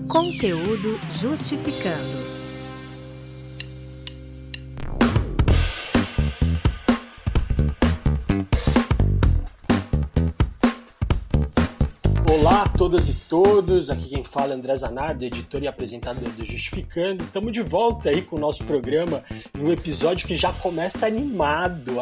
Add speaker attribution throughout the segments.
Speaker 1: Conteúdo justificando.
Speaker 2: Olá a todas e todos, aqui quem fala é André Zanardi, editor e apresentador do Justificando. Estamos de volta aí com o nosso programa em um episódio que já começa animado,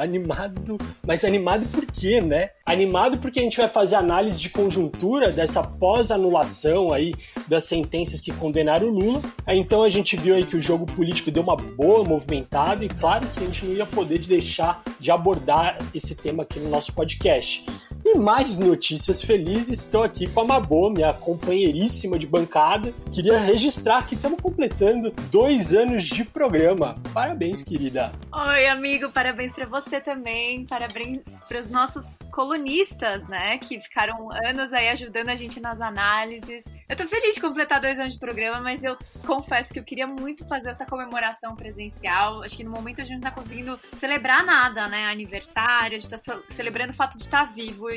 Speaker 2: mas animado por quê, né? Animado porque a gente vai fazer análise de conjuntura dessa pós-anulação aí das sentenças que condenaram o Lula. Então a gente viu aí que o jogo político deu uma boa movimentada e claro que a gente não ia poder deixar de abordar esse tema aqui no nosso podcast. E mais notícias felizes, estou aqui com a Mabô, minha companheiríssima de bancada. Queria registrar que estamos completando 2 anos de programa. Parabéns, querida.
Speaker 3: Oi, amigo, parabéns para você também. Parabéns para os nossos colunistas, né, que ficaram anos aí ajudando a gente nas análises. Eu tô feliz de completar 2 anos de programa, mas eu confesso que eu queria muito fazer essa comemoração presencial. Acho que no momento a gente não tá conseguindo celebrar nada, né, aniversário, a gente tá celebrando o fato de estar vivo,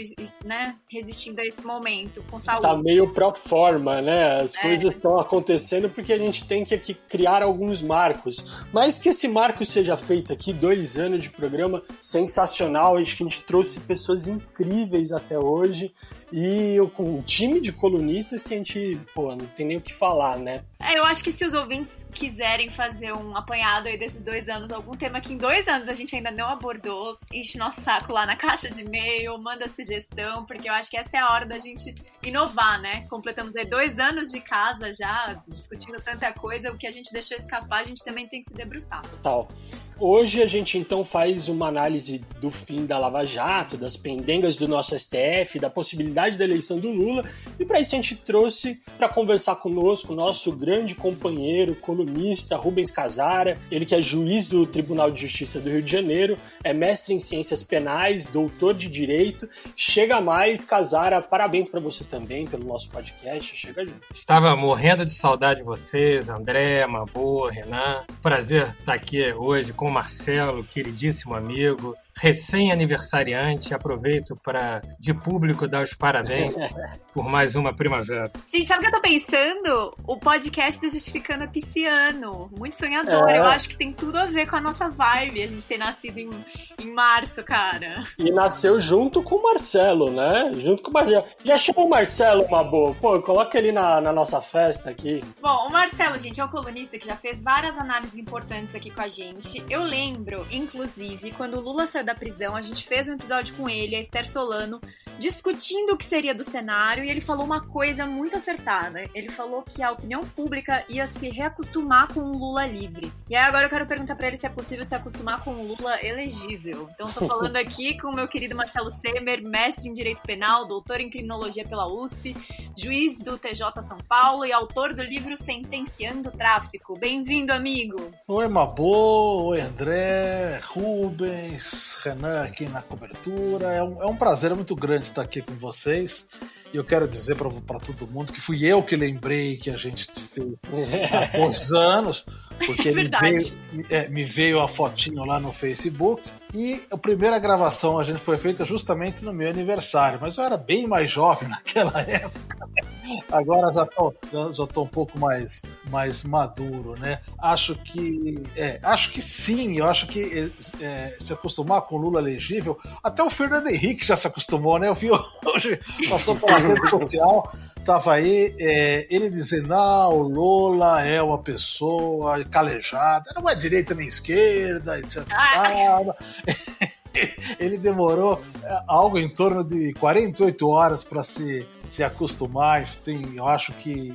Speaker 3: né, resistindo a esse momento, com saúde.
Speaker 2: Tá meio pro forma, né? As coisas estão acontecendo porque a gente tem que aqui criar alguns marcos. Mas que esse marco seja feito aqui, 2 anos de programa sensacional. Acho que a gente trouxe pessoas incríveis até hoje. E com um time de colunistas que a gente, não tem nem o que falar, né?
Speaker 3: Eu acho que se os ouvintes quiserem fazer um apanhado aí desses 2 anos, algum tema que em 2 anos a gente ainda não abordou, enche nosso saco lá na caixa de e-mail, manda sugestão, porque eu acho que essa é a hora da gente inovar, né? Completamos aí 2 anos de casa já, discutindo tanta coisa, o que a gente deixou escapar, a gente também tem que se debruçar.
Speaker 2: Tal. Hoje a gente então faz uma análise do fim da Lava Jato, das pendengas do nosso STF, da possibilidade da eleição do Lula, e para isso a gente trouxe para conversar conosco o nosso grande companheiro, colunista Rubens Casara, ele que é juiz do Tribunal de Justiça do Rio de Janeiro, é mestre em Ciências Penais, doutor de Direito. Chega mais, Casara, parabéns para você também pelo nosso podcast, chega junto.
Speaker 4: Estava morrendo de saudade de vocês, André, Mabô, Renan. Prazer estar aqui hoje com o Marcelo, queridíssimo amigo, recém-aniversariante. Aproveito para, de público, dar os parabéns por mais uma primavera.
Speaker 3: Gente, sabe o que eu tô pensando? O podcast do Justificando é pisciano. Muito sonhador. Eu acho que tem tudo a ver com a nossa vibe. A gente ter nascido em março, cara.
Speaker 2: E nasceu junto com o Marcelo, né? Junto com o Marcelo. Já chamou o Marcelo, Mabô? Coloca ele na nossa festa aqui.
Speaker 3: Bom, o Marcelo, gente, é um colunista que já fez várias análises importantes aqui com a gente. Eu lembro, inclusive, quando o Lula saiu da prisão, a gente fez um episódio com ele, a Esther Solano, discutindo o que seria do cenário, e ele falou uma coisa muito acertada. Ele falou que a opinião pública ia se reacostumar com o Lula livre. E aí agora eu quero perguntar pra ele se é possível se acostumar com o Lula elegível. Então tô falando aqui com o meu querido Marcelo Semer, mestre em Direito Penal, doutor em Criminologia pela USP, juiz do TJ São Paulo e autor do livro Sentenciando o Tráfico. Bem-vindo, amigo!
Speaker 5: Oi, Mabô, oi, André, Rubens, Renan aqui na cobertura. É um prazer muito grande estar aqui com vocês. E eu quero dizer para todo mundo que fui eu que lembrei que a gente fez há 2 anos, porque me veio a fotinho lá no Facebook. E a primeira gravação a gente foi feita justamente no meu aniversário, mas eu era bem mais jovem naquela época. Agora já tô um pouco mais maduro, né? Acho que sim, eu acho que se acostumar com o Lula elegível, até o Fernando Henrique já se acostumou, né? Eu vi hoje, passou pela rede social, tava aí, ele dizendo, o Lula é uma pessoa calejada, não é direita nem esquerda, etc. Ele demorou algo em torno de 48 horas para se acostumar. Eu acho que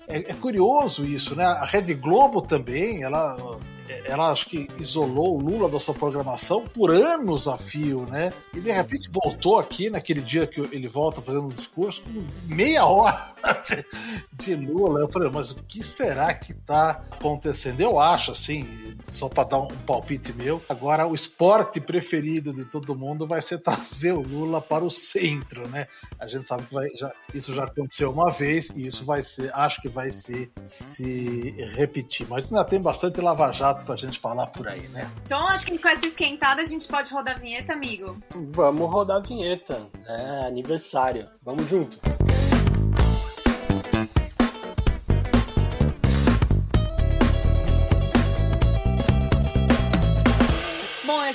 Speaker 5: é curioso isso, né? A Rede Globo também, ela acho que isolou o Lula da sua programação por anos a fio, né? E de repente voltou aqui naquele dia que ele volta fazendo um discurso com meia hora de Lula. Eu falei, mas o que será que tá acontecendo? Eu acho, assim, só para dar um palpite meu, agora o esporte preferido de todo mundo vai ser trazer o Lula para o centro, né? A gente sabe que isso já aconteceu uma vez e isso acho que vai se repetir. Mas ainda tem bastante lava-jato pra gente falar por aí, né?
Speaker 3: Então acho que com essa esquentada a gente pode rodar a vinheta, amigo.
Speaker 2: Vamos rodar a vinheta. É aniversário. Vamos junto.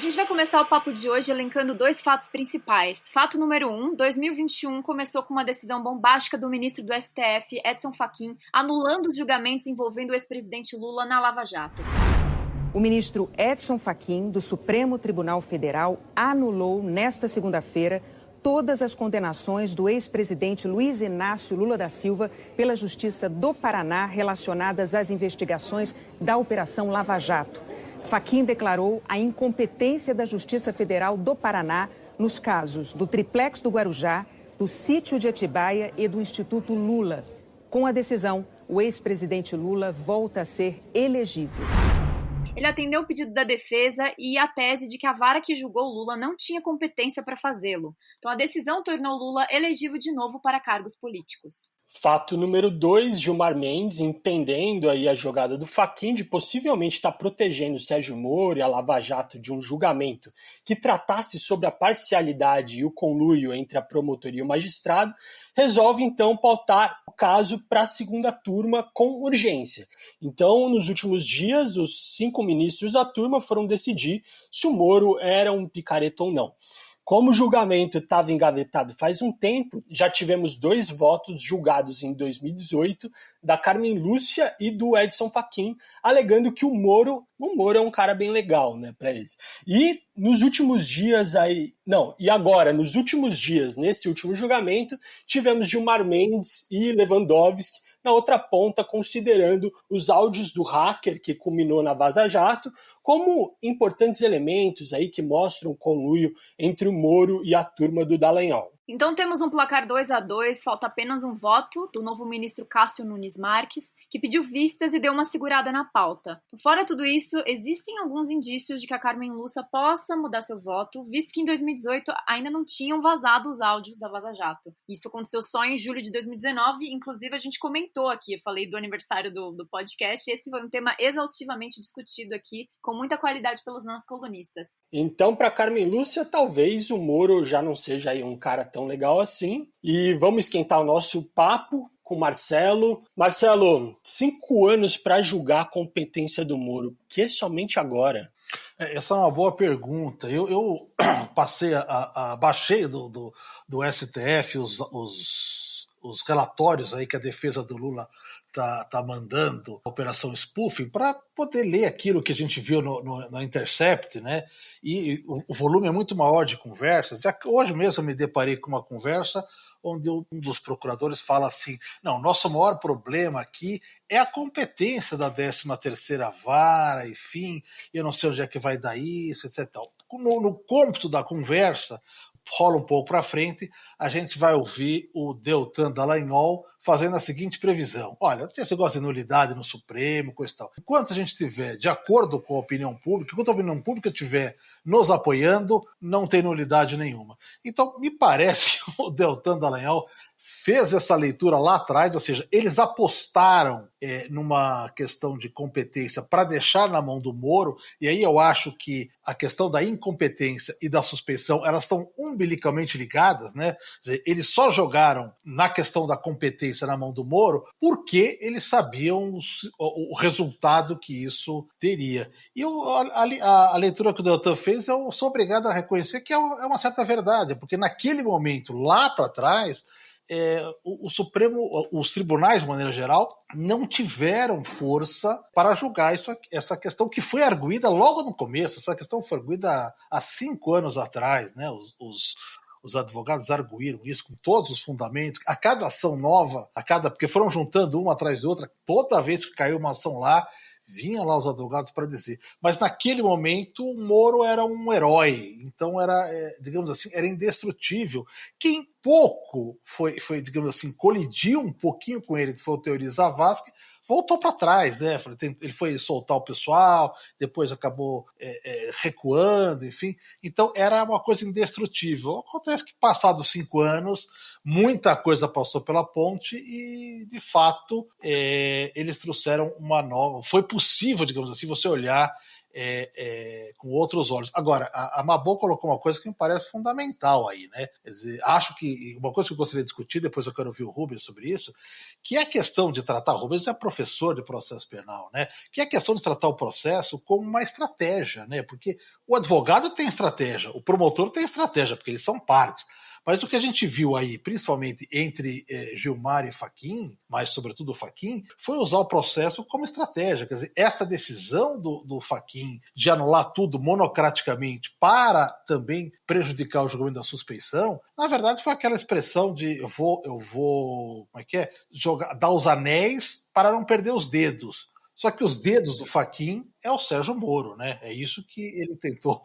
Speaker 3: gente vai começar o papo de hoje elencando 2 fatos principais. Fato número 1, 2021 começou com uma decisão bombástica do ministro do STF, Edson Fachin, anulando os julgamentos envolvendo o ex-presidente Lula na Lava Jato.
Speaker 6: O ministro Edson Fachin, do Supremo Tribunal Federal, anulou nesta segunda-feira todas as condenações do ex-presidente Luiz Inácio Lula da Silva pela Justiça do Paraná relacionadas às investigações da Operação Lava Jato. Fachin declarou a incompetência da Justiça Federal do Paraná nos casos do Triplex do Guarujá, do Sítio de Atibaia e do Instituto Lula. Com a decisão, o ex-presidente Lula volta a ser elegível.
Speaker 3: Ele atendeu o pedido da defesa e a tese de que a vara que julgou Lula não tinha competência para fazê-lo. Então a decisão tornou Lula elegível de novo para cargos políticos.
Speaker 2: Fato número 2, Gilmar Mendes, entendendo aí a jogada do Fachin de possivelmente estar protegendo o Sérgio Moro e a Lava Jato de um julgamento que tratasse sobre a parcialidade e o conluio entre a promotoria e o magistrado, resolve então pautar o caso para a segunda turma com urgência. Então, nos últimos dias, os 5 ministros da turma foram decidir se o Moro era um picareta ou não. Como o julgamento estava engavetado faz um tempo, já tivemos 2 votos julgados em 2018 da Carmen Lúcia e do Edson Fachin, alegando que o Moro é um cara bem legal, né, para eles. E nos últimos dias nos últimos dias, nesse último julgamento, tivemos Gilmar Mendes e Lewandowski na outra ponta, considerando os áudios do hacker que culminou na Vaza Jato como importantes elementos aí que mostram o conluio entre o Moro e a turma do Dallagnol.
Speaker 3: Então temos um placar 2-2, falta apenas um voto do novo ministro Cássio Nunes Marques, que pediu vistas e deu uma segurada na pauta. Fora tudo isso, existem alguns indícios de que a Carmen Lúcia possa mudar seu voto, visto que em 2018 ainda não tinham vazado os áudios da Vaza Jato. Isso aconteceu só em julho de 2019, inclusive a gente comentou aqui, eu falei do aniversário do podcast, esse foi um tema exaustivamente discutido aqui, com muita qualidade pelos nossos colunistas.
Speaker 2: Então, para Carmen Lúcia, talvez o Moro já não seja aí um cara tão legal assim. E vamos esquentar o nosso papo com o Marcelo. Marcelo, 5 anos para julgar a competência do Moro, que é somente agora?
Speaker 5: Essa é uma boa pergunta. Eu baixei do STF os relatórios aí que a defesa do Lula tá mandando, a Operação Spoofing, para poder ler aquilo que a gente viu na Intercept, né? E o volume é muito maior de conversas. Hoje mesmo eu me deparei com uma conversa onde um dos procuradores fala assim: não, nosso maior problema aqui é a competência da 13ª Vara, enfim, eu não sei onde é que vai dar isso, etc. No cômputo da conversa, rola um pouco para frente, a gente vai ouvir o Deltan Dallagnol fazendo a seguinte previsão: olha, tem esse negócio de nulidade no Supremo, coisa e tal. Enquanto a gente estiver de acordo com a opinião pública, enquanto a opinião pública estiver nos apoiando, não tem nulidade nenhuma. Então, me parece que o Deltan Dallagnol fez essa leitura lá atrás, ou seja, eles apostaram numa questão de competência para deixar na mão do Moro, e aí eu acho que a questão da incompetência e da suspeição, elas estão umbilicalmente ligadas, né? Quer dizer, eles só jogaram na questão da competência na mão do Moro porque eles sabiam o resultado que isso teria. E a leitura que o Deltan fez, eu sou obrigado a reconhecer que é uma certa verdade, porque naquele momento, lá para trás, o Supremo, os tribunais, de maneira geral, não tiveram força para julgar essa questão que foi arguída logo no começo. Essa questão foi arguída há 5 anos atrás, né? Os advogados arguíram isso com todos os fundamentos. A cada ação nova, porque foram juntando uma atrás de outra, toda vez que caiu uma ação lá, vinham lá os advogados para dizer. Mas naquele momento o Moro era um herói, então digamos assim, era indestrutível. Quem pouco foi, digamos assim, colidiu um pouquinho com ele, que foi o Teori Zavascki, voltou para trás, né? Ele foi soltar o pessoal, depois acabou recuando, enfim. Então era uma coisa indestrutível. Acontece que passados 5 anos, muita coisa passou pela ponte e, de fato, eles trouxeram uma nova. Foi possível, digamos assim, você olhar com outros olhos. Agora, a Mabô colocou uma coisa que me parece fundamental aí, né? Quer dizer, acho que uma coisa que eu gostaria de discutir, depois eu quero ouvir o Rubens sobre isso, que é a questão de tratar, o Rubens é professor de processo penal, né? Que é a questão de tratar o processo como uma estratégia, né? Porque o advogado tem estratégia, o promotor tem estratégia, porque eles são partes. Mas o que a gente viu aí, principalmente entre Gilmar e Fachin, mas sobretudo o Fachin, foi usar o processo como estratégia. Quer dizer, esta decisão do Fachin de anular tudo monocraticamente para também prejudicar o julgamento da suspeição, na verdade foi aquela expressão de eu vou como é que é? Dar os anéis para não perder os dedos. Só que os dedos do Fachin é o Sérgio Moro, né? É isso que ele tentou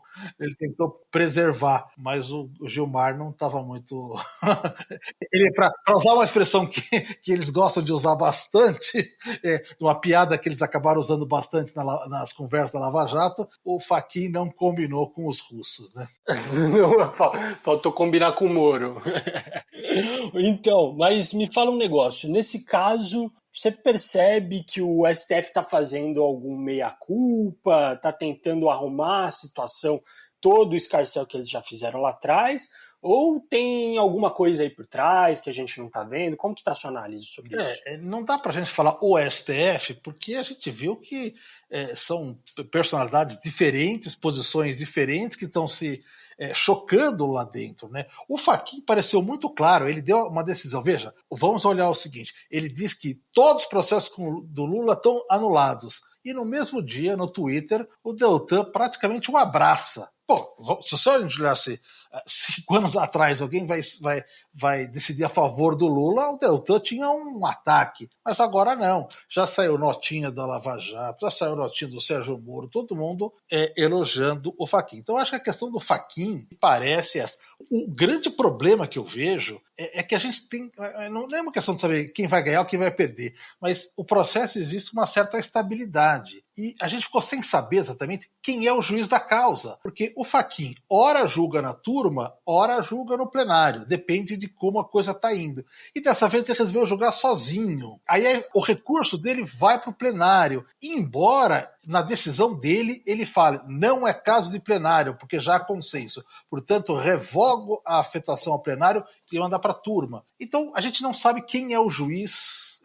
Speaker 5: preservar, mas o Gilmar não estava muito... Para usar uma expressão que eles gostam de usar bastante, uma piada que eles acabaram usando bastante nas conversas da Lava Jato, o Fachin não combinou com os russos, né?
Speaker 2: Faltou combinar com o Moro. Então, mas me fala um negócio. Nesse caso, você percebe que o STF está fazendo algum meia-culpa, está tentando arrumar a situação, todo o escarcéu que eles já fizeram lá atrás, ou tem alguma coisa aí por trás que a gente não está vendo? Como que está a sua análise sobre isso?
Speaker 5: Não dá para a gente falar o STF, porque a gente viu que são personalidades diferentes, posições diferentes que estão se chocando lá dentro, né? O Fachin pareceu muito claro, ele deu uma decisão. Veja, vamos olhar o seguinte, ele diz que todos os processos do Lula estão anulados, e no mesmo dia, no Twitter, o Deltan praticamente o abraça. Bom, se você olhasse 5 anos atrás, alguém vai decidir a favor do Lula, o Deltan tinha um ataque. Mas agora não. Já saiu notinha da Lava Jato, já saiu notinha do Sérgio Moro, todo mundo elogiando o Fachin. Então, eu acho que a questão do Fachin parece essa. O grande problema que eu vejo é que a gente tem... Não é uma questão de saber quem vai ganhar ou quem vai perder, mas o processo existe uma certa estabilidade. E a gente ficou sem saber exatamente quem é o juiz da causa. Porque o Fachin, ora julga na turma, ora julga no plenário. Depende de como a coisa está indo. E dessa vez ele resolveu julgar sozinho. Aí o recurso dele vai para o plenário. Embora na decisão dele ele fale, não é caso de plenário, porque já há consenso. Portanto, revogo a afetação ao plenário e manda para a turma. Então, a gente não sabe quem é o juiz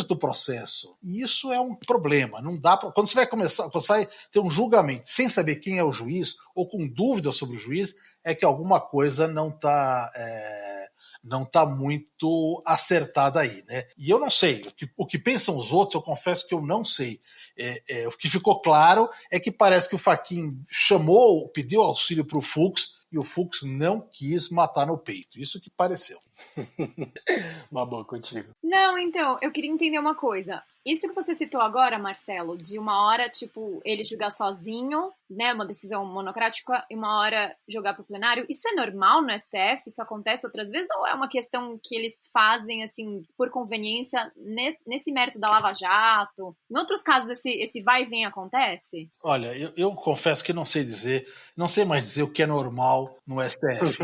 Speaker 5: do processo. E isso é um problema. Não dá pra, quando você vai ter um julgamento sem saber quem é o juiz, ou com dúvidas sobre o juiz, é que alguma coisa não está muito acertada aí, né? E eu não sei. O que pensam os outros, eu confesso que eu não sei. O que ficou claro é que parece que o Fachin pediu auxílio para o Fux, e o Fux não quis matar no peito. Isso que pareceu.
Speaker 2: Uma boa, contigo.
Speaker 3: Não, então, eu queria entender uma coisa. Isso que você citou agora, Marcelo, de uma hora, tipo, ele julgar sozinho, né, uma decisão monocrática, e uma hora jogar pro plenário, isso é normal no STF? Isso acontece outras vezes? Ou é uma questão que eles fazem, assim, por conveniência, nesse mérito da Lava Jato? Em outros casos, esse vai e vem acontece?
Speaker 5: Olha, eu confesso que não sei mais dizer o que é normal no STF.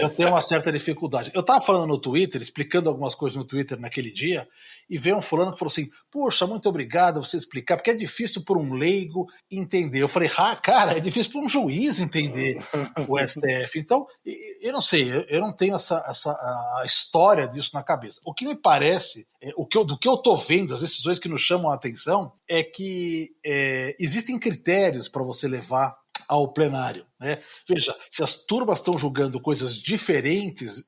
Speaker 5: Eu tenho uma certa dificuldade. Eu estava falando no Twitter, explicando algumas coisas no Twitter naquele dia, e veio um fulano que falou assim, poxa, muito obrigado você explicar, porque é difícil por um leigo entender. Eu falei, cara, é difícil por um juiz entender o STF. Então, eu não sei, eu não tenho a história disso na cabeça. O que me parece, do que eu estou vendo, as decisões que nos chamam a atenção, é que existem critérios para você levar ao plenário, né? Veja, se as turmas estão julgando coisas diferentes,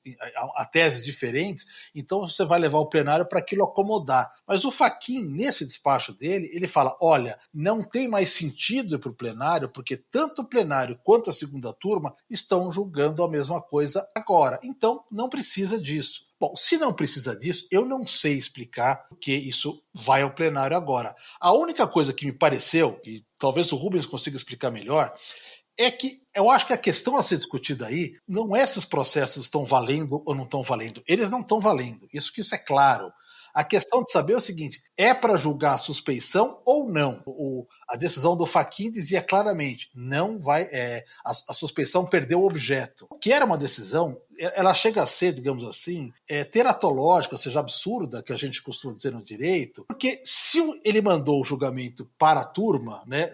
Speaker 5: a teses diferentes, então você vai levar o plenário para aquilo acomodar. Mas o Fachin, nesse despacho dele, ele fala, olha, não tem mais sentido ir para o plenário, porque tanto o plenário quanto a segunda turma estão julgando a mesma coisa agora. Então, não precisa disso. Bom, se não precisa disso, eu não sei explicar porque isso vai ao plenário agora. A única coisa que me pareceu, e talvez o Rubens consiga explicar melhor, é que eu acho que a questão a ser discutida aí não é se os processos estão valendo ou não estão valendo. Eles não estão valendo, isso é claro. A questão de saber é o seguinte, é para julgar a suspeição ou não? A decisão do Fachin dizia claramente, não vai, a suspeição perdeu o objeto. Que era uma decisão ela chega a ser, digamos assim, teratológica, ou seja, absurda, que a gente costuma dizer no direito, porque se ele mandou o julgamento para a turma, né,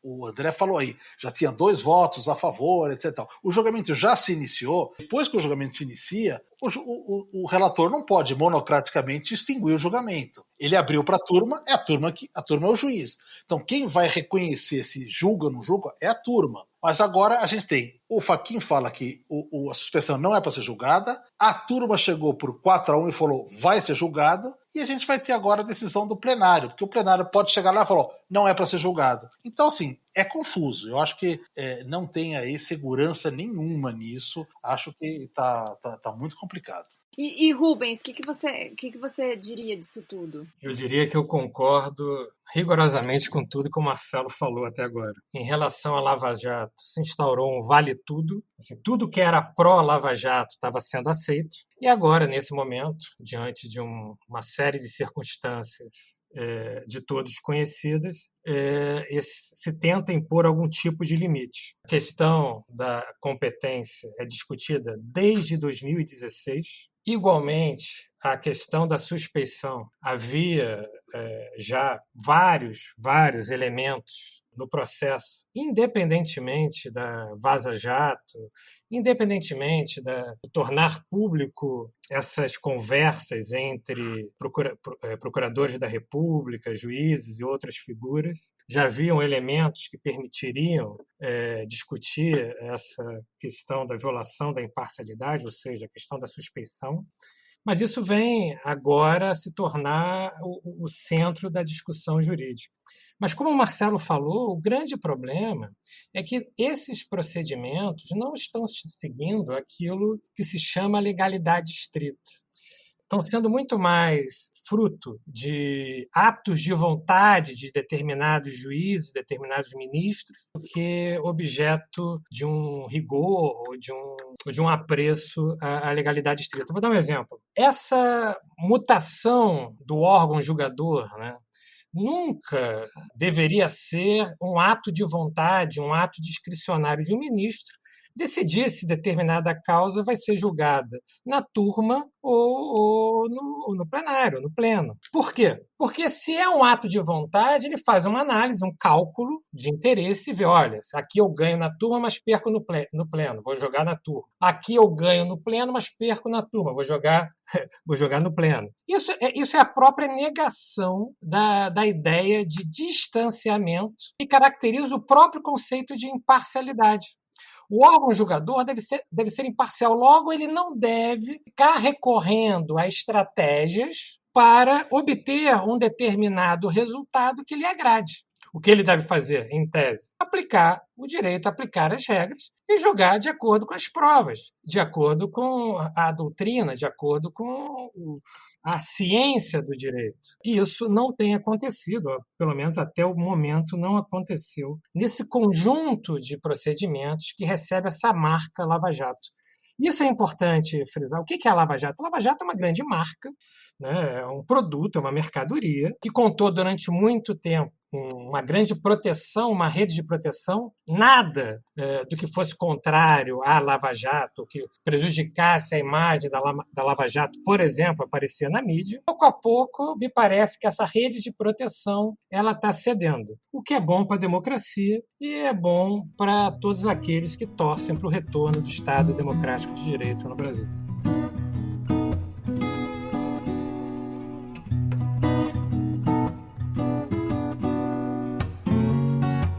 Speaker 5: o André falou aí, já tinha 2 votos a favor, etc. O julgamento já se iniciou, depois que o julgamento se inicia, o relator não pode monocraticamente extinguir o julgamento. Ele abriu para a turma é o juiz. Então quem vai reconhecer se julga ou não julga é a turma. Mas agora a gente tem, o Fachin fala que a suspensão não é para ser julgada, a turma chegou por 4-1 e falou vai ser julgado, e a gente vai ter agora a decisão do plenário, porque o plenário pode chegar lá e falar não é para ser julgado. Então, assim, é confuso. Eu acho que não tem aí segurança nenhuma nisso. Acho que tá muito complicado.
Speaker 3: E Rubens, o que você diria disso tudo?
Speaker 4: Eu diria que eu concordo rigorosamente com tudo que o Marcelo falou até agora. Em relação à Lava Jato, se instaurou um vale-tudo. Assim, tudo que era pró-Lava Jato estava sendo aceito. E agora, nesse momento, diante de uma série de circunstâncias de todos conhecidas, se tenta impor algum tipo de limite. A questão da competência é discutida desde 2016. Igualmente, a questão da suspeição. Havia já vários elementos no processo, independentemente da Vaza Jato, independentemente de tornar público essas conversas entre procuradores da República, juízes e outras figuras, já haviam elementos que permitiriam discutir essa questão da violação da imparcialidade, ou seja, a questão da suspeição. Mas isso vem agora se tornar o centro da discussão jurídica. Mas, como o Marcelo falou, o grande problema é que esses procedimentos não estão seguindo aquilo que se chama legalidade estrita. Estão sendo muito mais fruto de atos de vontade de determinados juízes, determinados ministros, do que objeto de um rigor ou de um apreço à legalidade estrita. Vou dar um exemplo. Essa mutação do órgão julgador, né, nunca deveria ser um ato de vontade, um ato discricionário de um ministro decidir se determinada causa vai ser julgada na turma ou no plenário, no pleno. Por quê? Porque se é um ato de vontade, ele faz uma análise, um cálculo de interesse e vê, olha, aqui eu ganho na turma, mas perco no pleno, vou jogar na turma. Aqui eu ganho no pleno, mas perco na turma, vou jogar no pleno. Isso é a própria negação da ideia de distanciamento que caracteriza o próprio conceito de imparcialidade. O órgão julgador deve ser imparcial, logo ele não deve ficar recorrendo a estratégias para obter um determinado resultado que lhe agrade. O que ele deve fazer, em tese? Aplicar o direito, aplicar as regras e julgar de acordo com as provas, de acordo com a doutrina, de acordo com a ciência do direito. E isso não tem acontecido, pelo menos até o momento não aconteceu, nesse conjunto de procedimentos que recebe essa marca Lava Jato. Isso é importante frisar. O que é a Lava Jato? A Lava Jato é uma grande marca, né? É um produto, é uma mercadoria, que contou durante muito tempo uma grande proteção, uma rede de proteção, nada do que fosse contrário à Lava Jato, que prejudicasse a imagem da Lava Jato, por exemplo, aparecer na mídia. Pouco a pouco, me parece que essa rede de proteção ela está cedendo, o que é bom para a democracia e é bom para todos aqueles que torcem para o retorno do Estado democrático de direito no Brasil.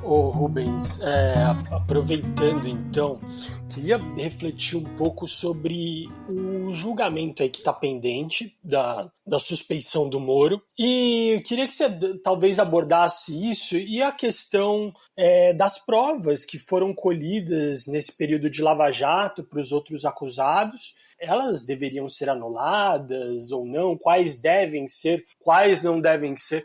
Speaker 2: Ô Rubens, aproveitando então, queria refletir um pouco sobre o julgamento aí que está pendente da suspeição do Moro, e eu queria que você talvez abordasse isso e a questão das provas que foram colhidas nesse período de Lava Jato para os outros acusados. Elas deveriam ser anuladas ou não? Quais devem ser? Quais não devem ser?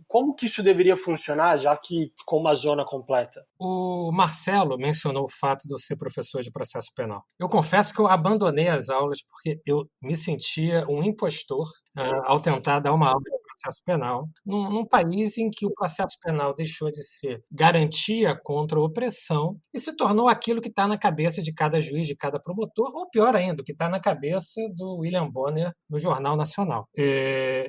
Speaker 2: Como que isso deveria funcionar, já que ficou uma zona completa?
Speaker 4: O Marcelo mencionou o fato de eu ser professor de processo penal. Eu confesso que eu abandonei as aulas porque eu me sentia um impostor ao tentar dar uma aula de processo penal, num país em que o processo penal deixou de ser garantia contra a opressão e se tornou aquilo que está na cabeça de cada juiz, de cada promotor, ou pior ainda, o que está na cabeça do William Bonner no Jornal Nacional.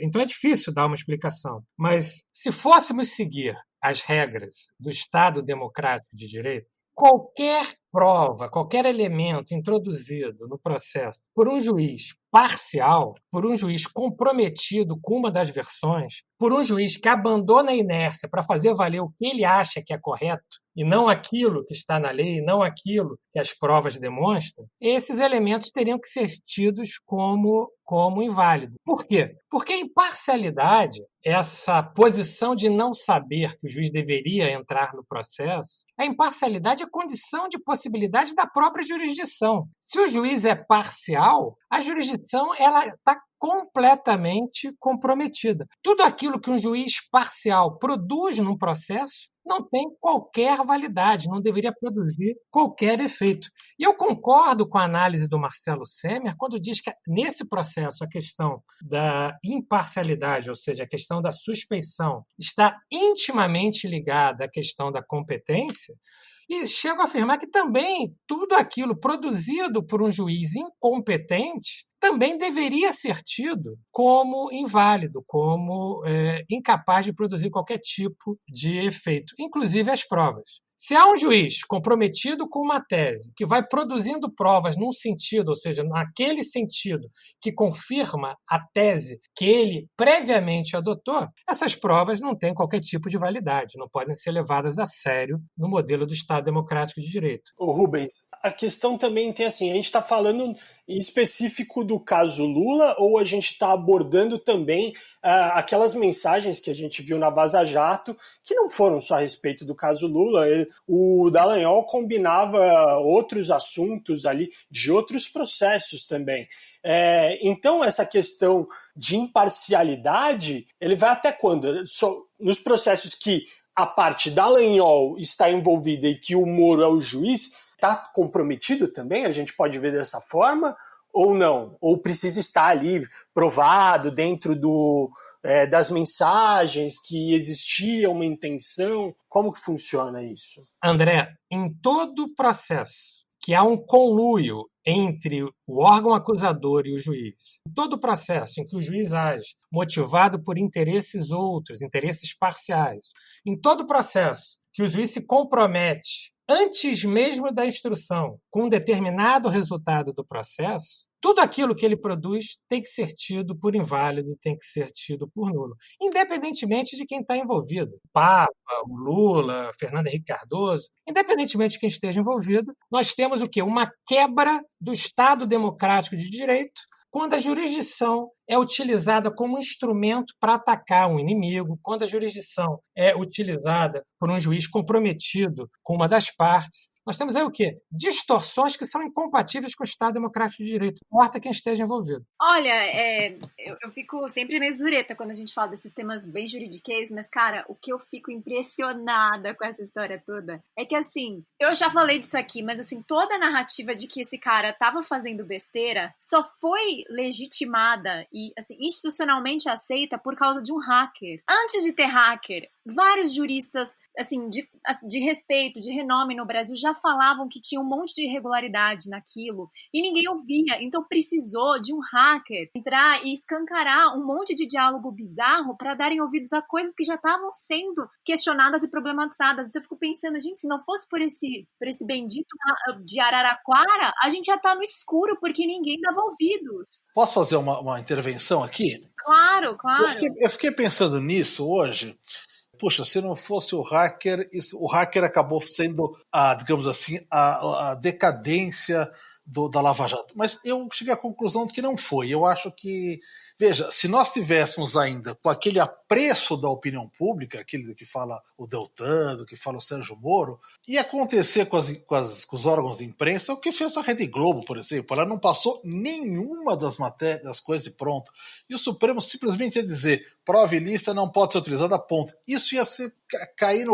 Speaker 4: Então é difícil dar uma explicação, mas se fôssemos seguir as regras do Estado democrático de direito, qualquer prova, qualquer elemento introduzido no processo por um juiz parcial, por um juiz comprometido com uma das versões, por um juiz que abandona a inércia para fazer valer o que ele acha que é correto, e não aquilo que está na lei, não aquilo que as provas demonstram, esses elementos teriam que ser tidos como inválido. Por quê? Porque a imparcialidade, essa posição de não saber que o juiz deveria entrar no processo, a imparcialidade é condição de possibilidade da própria jurisdição. Se o juiz é parcial, a jurisdição está completamente comprometida. Tudo aquilo que um juiz parcial produz num processo não tem qualquer validade, não deveria produzir qualquer efeito. E eu concordo com a análise do Marcelo Semer quando diz que, nesse processo, a questão da imparcialidade, ou seja, a questão da suspeição, está intimamente ligada à questão da competência, e chego a afirmar que também tudo aquilo produzido por um juiz incompetente também deveria ser tido como inválido, como incapaz de produzir qualquer tipo de efeito, inclusive as provas. Se há um juiz comprometido com uma tese que vai produzindo provas num sentido, ou seja, naquele sentido que confirma a tese que ele previamente adotou, essas provas não têm qualquer tipo de validade, não podem ser levadas a sério no modelo do Estado Democrático de Direito.
Speaker 2: Ô Rubens, a questão também tem assim, a gente está falando em específico do caso Lula ou a gente está abordando também aquelas mensagens que a gente viu na Vaza Jato, que não foram só a respeito do caso Lula, o Dallagnol combinava outros assuntos ali de outros processos também. Então, essa questão de imparcialidade, ele vai até quando? Nos processos que a parte Dallagnol está envolvida e que o Moro é o juiz, está comprometido também? A gente pode ver dessa forma ou não? Ou precisa estar ali provado dentro das mensagens que existia uma intenção? Como que funciona isso?
Speaker 4: André, em todo processo que há um conluio entre o órgão acusador e o juiz, em todo processo em que o juiz age motivado por interesses outros, interesses parciais, em todo processo que o juiz se compromete antes mesmo da instrução com um determinado resultado do processo, tudo aquilo que ele produz tem que ser tido por inválido, tem que ser tido por nulo, independentemente de quem está envolvido. O Papa, o Lula, Fernando Henrique Cardoso, independentemente de quem esteja envolvido, nós temos o quê? Uma quebra do Estado Democrático de Direito, quando a jurisdição é utilizada como instrumento para atacar um inimigo, quando a jurisdição é utilizada por um juiz comprometido com uma das partes. Nós temos aí o quê? Distorções que são incompatíveis com o Estado Democrático de Direito, não importa quem esteja envolvido.
Speaker 3: Olha, eu fico sempre meio zureta quando a gente fala desses temas bem juridiquês, mas, cara, o que eu fico impressionada com essa história toda é que, assim, eu já falei disso aqui, mas, assim, toda a narrativa de que esse cara tava fazendo besteira só foi legitimada e, assim, institucionalmente aceita por causa de um hacker. Antes de ter hacker, vários juristas, assim, de respeito, de renome no Brasil já falavam que tinha um monte de irregularidade naquilo e ninguém ouvia, então precisou de um hacker entrar e escancarar um monte de diálogo bizarro para darem ouvidos a coisas que já estavam sendo questionadas e problematizadas. Então eu fico pensando, gente, se não fosse por esse bendito de Araraquara, a gente já tá no escuro porque ninguém dava ouvidos.
Speaker 5: Posso fazer uma intervenção aqui?
Speaker 3: Claro.
Speaker 5: Eu fiquei pensando nisso hoje. Puxa, se não fosse o hacker, o hacker acabou sendo, digamos assim, a decadência da Lava Jato. Mas eu cheguei à conclusão de que não foi. Eu acho que, veja, se nós tivéssemos ainda com aquele apreço da opinião pública, aquele que fala o Deltan, do que fala o Sérgio Moro, ia acontecer com os órgãos de imprensa o que fez a Rede Globo, por exemplo. Ela não passou nenhuma das matérias, das coisas e pronto. E o Supremo simplesmente ia dizer: prova e lista não pode ser utilizada, ponto. Isso ia cair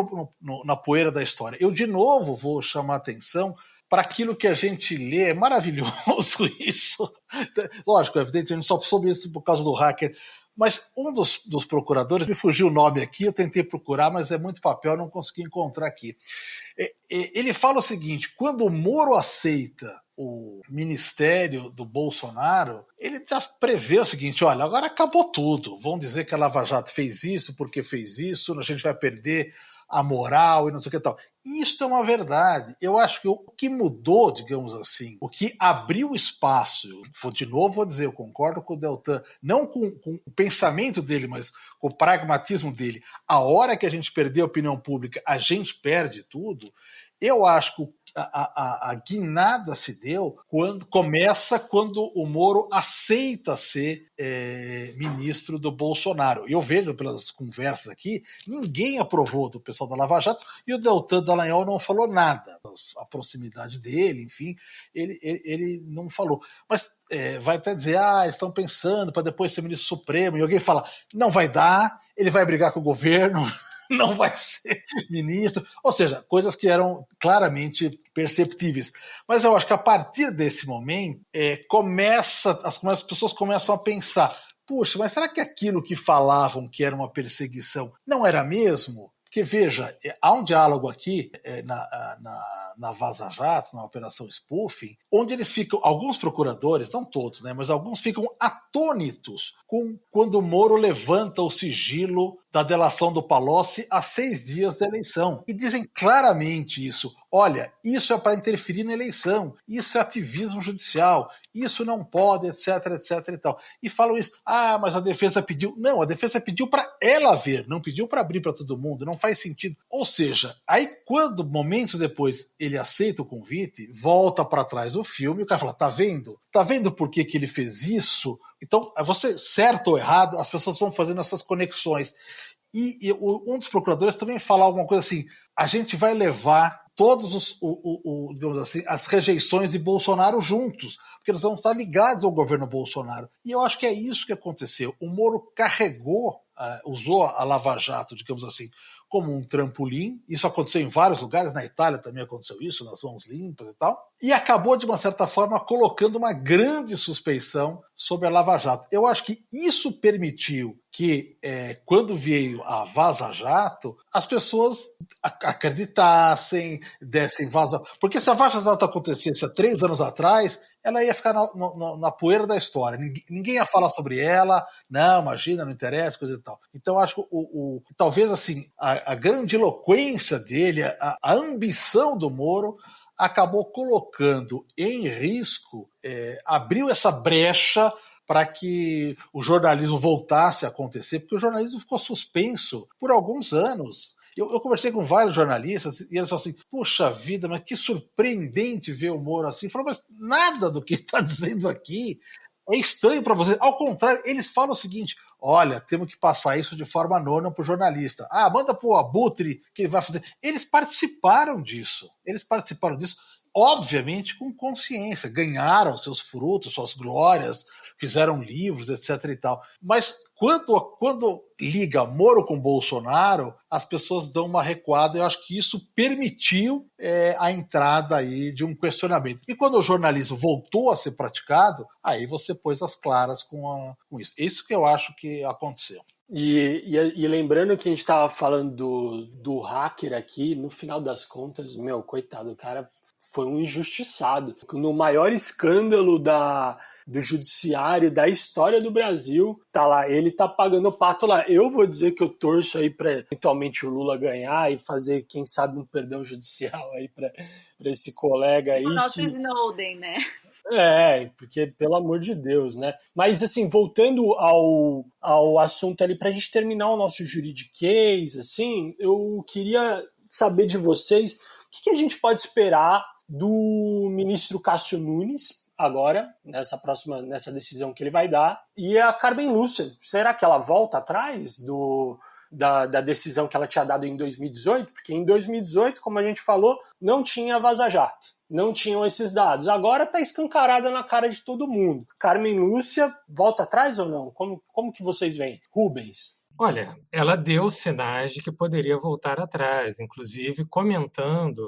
Speaker 5: na poeira da história. Eu, de novo, vou chamar a atenção para aquilo que a gente lê. É maravilhoso isso. Lógico, evidentemente, só soube isso por causa do hacker, Mas um dos procuradores, me fugiu o nome aqui, eu tentei procurar, mas é muito papel, não consegui encontrar aqui. Ele fala o seguinte: quando o Moro aceita o ministério do Bolsonaro, ele já prevê o seguinte: olha, agora acabou tudo. Vão dizer que a Lava Jato fez isso porque fez isso, a gente vai perder a moral e não sei o que tal. Isso é uma verdade. Eu acho que o que mudou, digamos assim, o que abriu espaço, de novo vou dizer, eu concordo com o Deltan, não com o pensamento dele, mas com o pragmatismo dele. A hora que a gente perder a opinião pública, a gente perde tudo. Eu acho que a guinada se deu quando o Moro aceita ser ministro do Bolsonaro. Eu vejo pelas conversas aqui, ninguém aprovou do pessoal da Lava Jato e o Deltan Dallagnol não falou nada. A proximidade dele, enfim, ele não falou. Mas vai até dizer, eles estão pensando para depois ser ministro supremo, e alguém fala, não vai dar, ele vai brigar com o governo, não vai ser ministro, ou seja, coisas que eram claramente perceptíveis. Mas eu acho que a partir desse momento as pessoas começam a pensar, puxa, mas será que aquilo que falavam que era uma perseguição não era mesmo? Porque, veja, há um diálogo aqui na Vaza Jato, na Operação Spoofing, onde eles ficam, alguns procuradores, não todos, né, mas alguns ficam atônitos quando o Moro levanta o sigilo da delação do Palocci a 6 dias da eleição. E dizem claramente isso. Olha, isso é para interferir na eleição, isso é ativismo judicial, isso não pode, etc, etc e tal. E falam isso, mas a defesa pediu. Não, a defesa pediu para ela ver, não pediu para abrir para todo mundo, não faz sentido. Ou seja, aí quando, momentos depois, ele aceita o convite, volta para trás o filme, e o cara fala, tá vendo? Tá vendo por que ele fez isso? Então, você, certo ou errado, as pessoas vão fazendo essas conexões. E um dos procuradores também fala alguma coisa assim, a gente vai levar todos digamos assim, as rejeições de Bolsonaro juntos, porque eles vão estar ligados ao governo Bolsonaro. E eu acho que é isso que aconteceu. O Moro carregou, usou a Lava Jato, digamos assim, como um trampolim. Isso aconteceu em vários lugares, na Itália também aconteceu isso, nas mãos limpas e tal. E acabou, de uma certa forma, colocando uma grande suspeição sobre a Lava Jato. Eu acho que isso permitiu que, quando veio a Vaza Jato, as pessoas acreditassem, dessem vaza. Porque se a Vaza Jato acontecesse há 3 anos atrás, ela ia ficar na poeira da história. Ninguém ia falar sobre ela, não, imagina, não interessa, coisa e tal. Então, acho que talvez assim, a grandiloquência dele, a ambição do Moro, acabou colocando em risco, abriu essa brecha para que o jornalismo voltasse a acontecer, porque o jornalismo ficou suspenso por alguns anos. Eu conversei com vários jornalistas e eles falaram assim, puxa vida, mas que surpreendente ver o Moro assim. Falaram, mas nada do que está dizendo aqui é estranho para você. Ao contrário, eles falam o seguinte, olha, temos que passar isso de forma anônima para o jornalista. Manda para o Abutre que ele vai fazer. Eles participaram disso, obviamente com consciência, ganharam seus frutos, suas glórias, fizeram livros, etc e tal. Mas quando liga Moro com Bolsonaro, as pessoas dão uma recuada. Eu acho que isso permitiu a entrada aí de um questionamento. E quando o jornalismo voltou a ser praticado, aí você pôs as claras com isso. Isso que eu acho que aconteceu.
Speaker 2: E lembrando que a gente estava falando do hacker aqui, no final das contas, coitado, o cara foi um injustiçado. No maior escândalo do judiciário, da história do Brasil, tá lá, ele tá pagando o pato lá. Eu vou dizer que eu torço aí para eventualmente o Lula ganhar e fazer, quem sabe, um perdão judicial aí para esse colega aí.
Speaker 3: O nosso Snowden, né?
Speaker 2: Porque, pelo amor de Deus, né? Mas, assim, voltando ao assunto ali, pra gente terminar o nosso juridiquês, assim, eu queria saber de vocês o que a gente pode esperar do ministro Cássio Nunes agora, nessa decisão que ele vai dar, e a Carmen Lúcia. Será que ela volta atrás da decisão que ela tinha dado em 2018? Porque em 2018, como a gente falou, não tinha Vaza Jato, não tinham esses dados. Agora está escancarada na cara de todo mundo. Carmen Lúcia volta atrás ou não? Como que vocês veem? Rubens?
Speaker 4: Olha, ela deu sinais de que poderia voltar atrás, inclusive comentando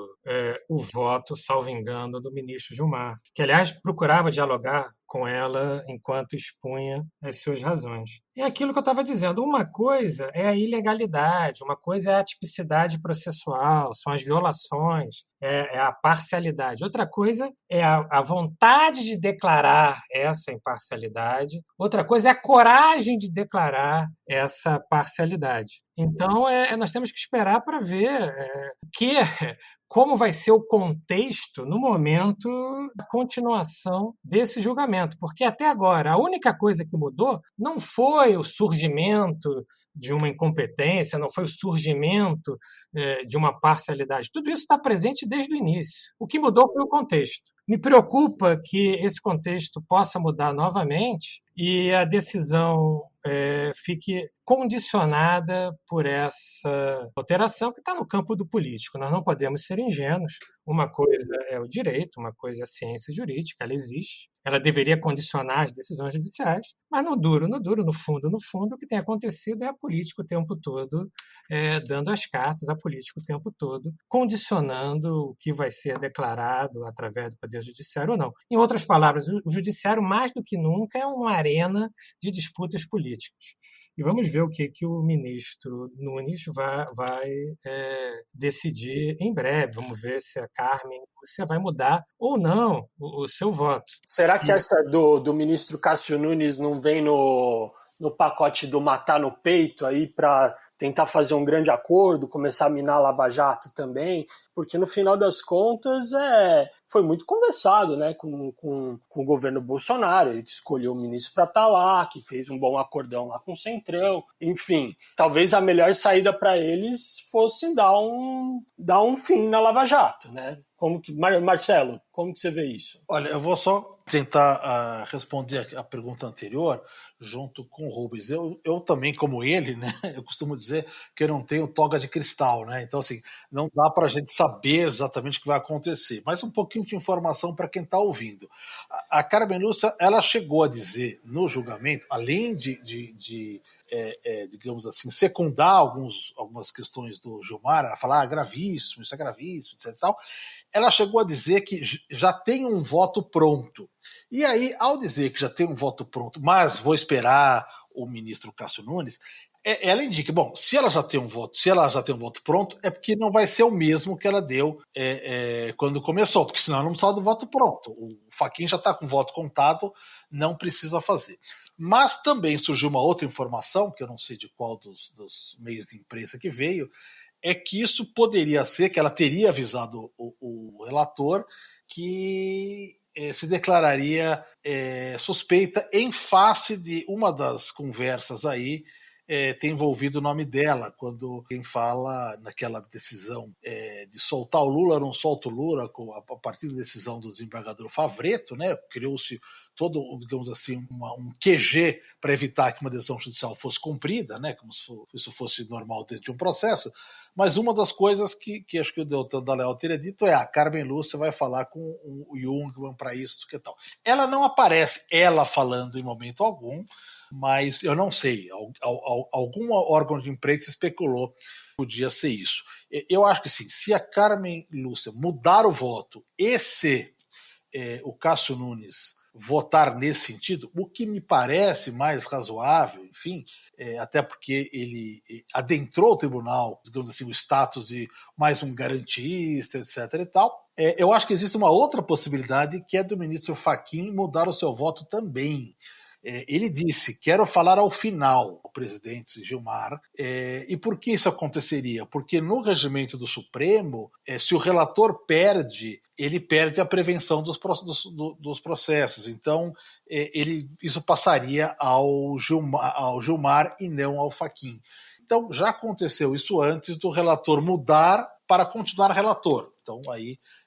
Speaker 4: o voto, salvo engano, do ministro Gilmar, que, aliás, procurava dialogar com ela enquanto expunha as suas razões. É aquilo que eu estava dizendo, uma coisa é a ilegalidade, uma coisa é a atipicidade processual, são as violações, é a parcialidade. Outra coisa é a vontade de declarar essa imparcialidade, outra coisa é a coragem de declarar essa parcialidade. Então, nós temos que esperar para ver como vai ser o contexto no momento da continuação desse julgamento. Porque até agora, a única coisa que mudou não foi o surgimento de uma incompetência, não foi o surgimento de uma parcialidade. Tudo isso está presente desde o início. O que mudou foi o contexto. Me preocupa que esse contexto possa mudar novamente e a decisão fique condicionada por essa alteração que está no campo do político. Nós não podemos ser ingênuos. Uma coisa é o direito, uma coisa é a ciência jurídica, ela existe. Ela deveria condicionar as decisões judiciais, mas no fundo, o que tem acontecido é a política o tempo todo dando as cartas, a política o tempo todo condicionando o que vai ser declarado através do Poder Judiciário ou não. Em outras palavras, o Judiciário, mais do que nunca, é uma arena de disputas políticas. E vamos ver o que o ministro Nunes vai decidir em breve. Vamos ver se a Carmen Lúcia vai mudar ou não o seu voto.
Speaker 2: Será que essa do ministro Cássio Nunes não vem no pacote do matar no peito aí para tentar fazer um grande acordo, começar a minar a Lava Jato também? Porque no final das contas foi muito conversado, né, com o governo Bolsonaro. Ele escolheu o ministro para estar lá, que fez um bom acordão lá com o Centrão. Enfim, talvez a melhor saída para eles fosse dar um fim na Lava Jato, né? Marcelo, como que você vê isso?
Speaker 5: Olha, eu vou só tentar responder a pergunta anterior junto com o Rubens. Eu também, como ele, né, eu costumo dizer que eu não tenho toga de cristal, né? Então, assim, não dá para a gente saber exatamente o que vai acontecer. Mas um pouquinho de informação para quem está ouvindo. A Carmen Lúcia, ela chegou a dizer no julgamento, além de digamos assim, secundar algumas questões do Gilmar, ela falar gravíssimo, isso é gravíssimo, etc. Tal, ela chegou a dizer que já tem um voto pronto. E aí, ao dizer que já tem um voto pronto, mas vou esperar o ministro Cássio Nunes, ela indica, bom, se ela já tem um voto pronto, é porque não vai ser o mesmo que ela deu quando começou, porque senão ela não precisava do voto pronto. O Fachin já está com o voto contado, não precisa fazer. Mas também surgiu uma outra informação, que eu não sei de qual dos meios de imprensa que veio, é que isso poderia ser, que ela teria avisado o relator, que se declararia suspeita em face de uma das conversas aí ter envolvido o nome dela, quando quem fala naquela decisão de soltar o Lula, não solta o Lula, a partir da decisão do desembargador Favretto, né, criou-se todo, digamos assim, um QG para evitar que uma decisão judicial fosse cumprida, né, como se isso fosse normal dentro de um processo. Mas uma das coisas que acho que o Deltan Dallagnol teria dito a Carmen Lúcia vai falar com o Jungmann para isso, que tal. Ela não aparece, ela falando em momento algum, mas eu não sei, algum órgão de imprensa especulou que podia ser isso. Eu acho que sim, se a Carmen Lúcia mudar o voto e se o Cássio Nunes votar nesse sentido, o que me parece mais razoável, enfim, até porque ele adentrou o tribunal, digamos assim, o status de mais um garantista, etc. e tal. Eu acho que existe uma outra possibilidade, que é do ministro Fachin mudar o seu voto também. Ele disse, quero falar ao final, o presidente Gilmar. E por que isso aconteceria? Porque no regimento do Supremo, se o relator perde, ele perde a prevenção dos processos. Então, isso passaria ao Gilmar e não ao Fachin. Então, já aconteceu isso antes do relator mudar para continuar relator.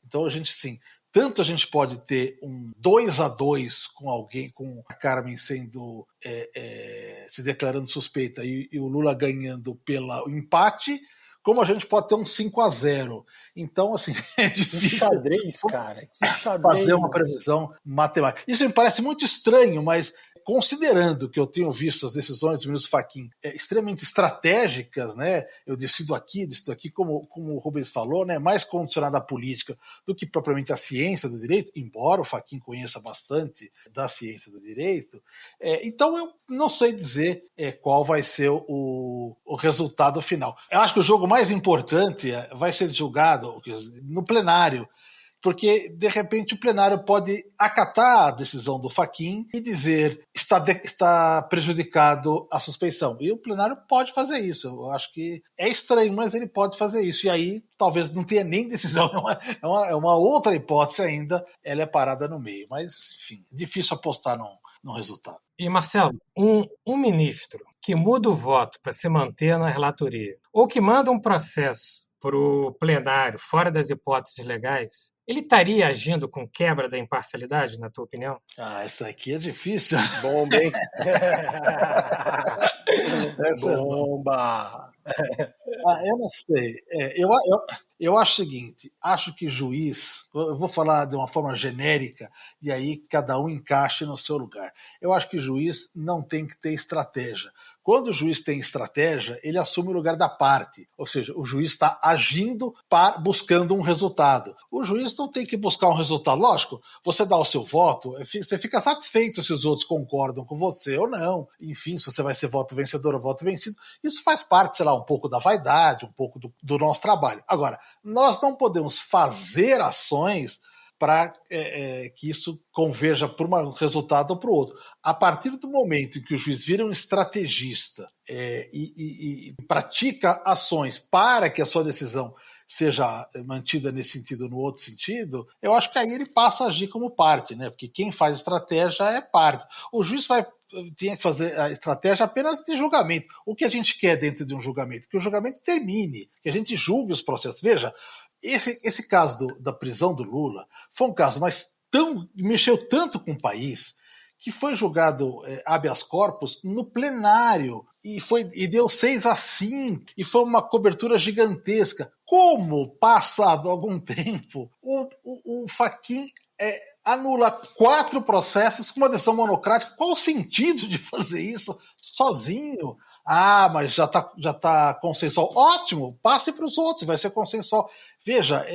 Speaker 5: Então a gente, sim, tanto a gente pode ter um 2-2 com alguém, com a Carmen sendo se declarando suspeita e o Lula ganhando pelo empate, como a gente pode ter um 5-0. Então, assim, é difícil.
Speaker 2: Que xadrez, cara. Que xadrez.
Speaker 5: Fazer uma previsão matemática. Isso me parece muito estranho, mas considerando que eu tenho visto as decisões do ministro Fachin extremamente estratégicas, né? Eu decido aqui, como o Rubens falou, né? Mais condicionada à política do que propriamente à ciência do direito, embora o Fachin conheça bastante da ciência do direito. Então eu não sei dizer qual vai ser o resultado final. Eu acho que o jogo mais importante vai ser julgado no plenário, porque, de repente, o plenário pode acatar a decisão do Fachin e dizer está prejudicado a suspeição. E o plenário pode fazer isso. Eu acho que é estranho, mas ele pode fazer isso. E aí, talvez não tenha nem decisão. É uma outra hipótese ainda. Ela é parada no meio. Mas, enfim, é difícil apostar no resultado.
Speaker 4: E, Marcelo, um ministro que muda o voto para se manter na relatoria ou que manda um processo para o plenário fora das hipóteses legais, ele estaria agindo com quebra da imparcialidade, na tua opinião?
Speaker 5: Essa aqui é difícil.
Speaker 2: Bomba, hein?
Speaker 5: Bomba! Eu não sei. Eu acho o seguinte, acho que juiz, eu vou falar de uma forma genérica, e aí cada um encaixe no seu lugar. Eu acho que juiz não tem que ter estratégia. Quando o juiz tem estratégia, ele assume o lugar da parte, ou seja, o juiz está agindo buscando um resultado. O juiz não tem que buscar um resultado. Lógico, você dá o seu voto, você fica satisfeito se os outros concordam com você ou não. Enfim, se você vai ser voto vencedor ou voto vencido, isso faz parte, sei lá, um pouco da vaidade, um pouco do nosso trabalho. Agora, nós não podemos fazer ações para que isso converja para um resultado ou para o outro. A partir do momento em que o juiz vira um estrategista e pratica ações para que a sua decisão seja mantida nesse sentido ou no outro sentido, eu acho que aí ele passa a agir como parte, né? Porque quem faz estratégia é parte. O juiz tinha que fazer a estratégia apenas de julgamento. O que a gente quer dentro de um julgamento? Que o julgamento termine, que a gente julgue os processos. Veja, esse caso da prisão do Lula foi um caso, mas mexeu tanto com o país que foi julgado habeas corpus no plenário e deu 6-5 e foi uma cobertura gigantesca. Como, passado algum tempo, o Fachin anula 4 processos com uma decisão monocrática? Qual o sentido de fazer isso sozinho? Mas já tá consensual. Ótimo, passe para os outros, vai ser consensual. Veja,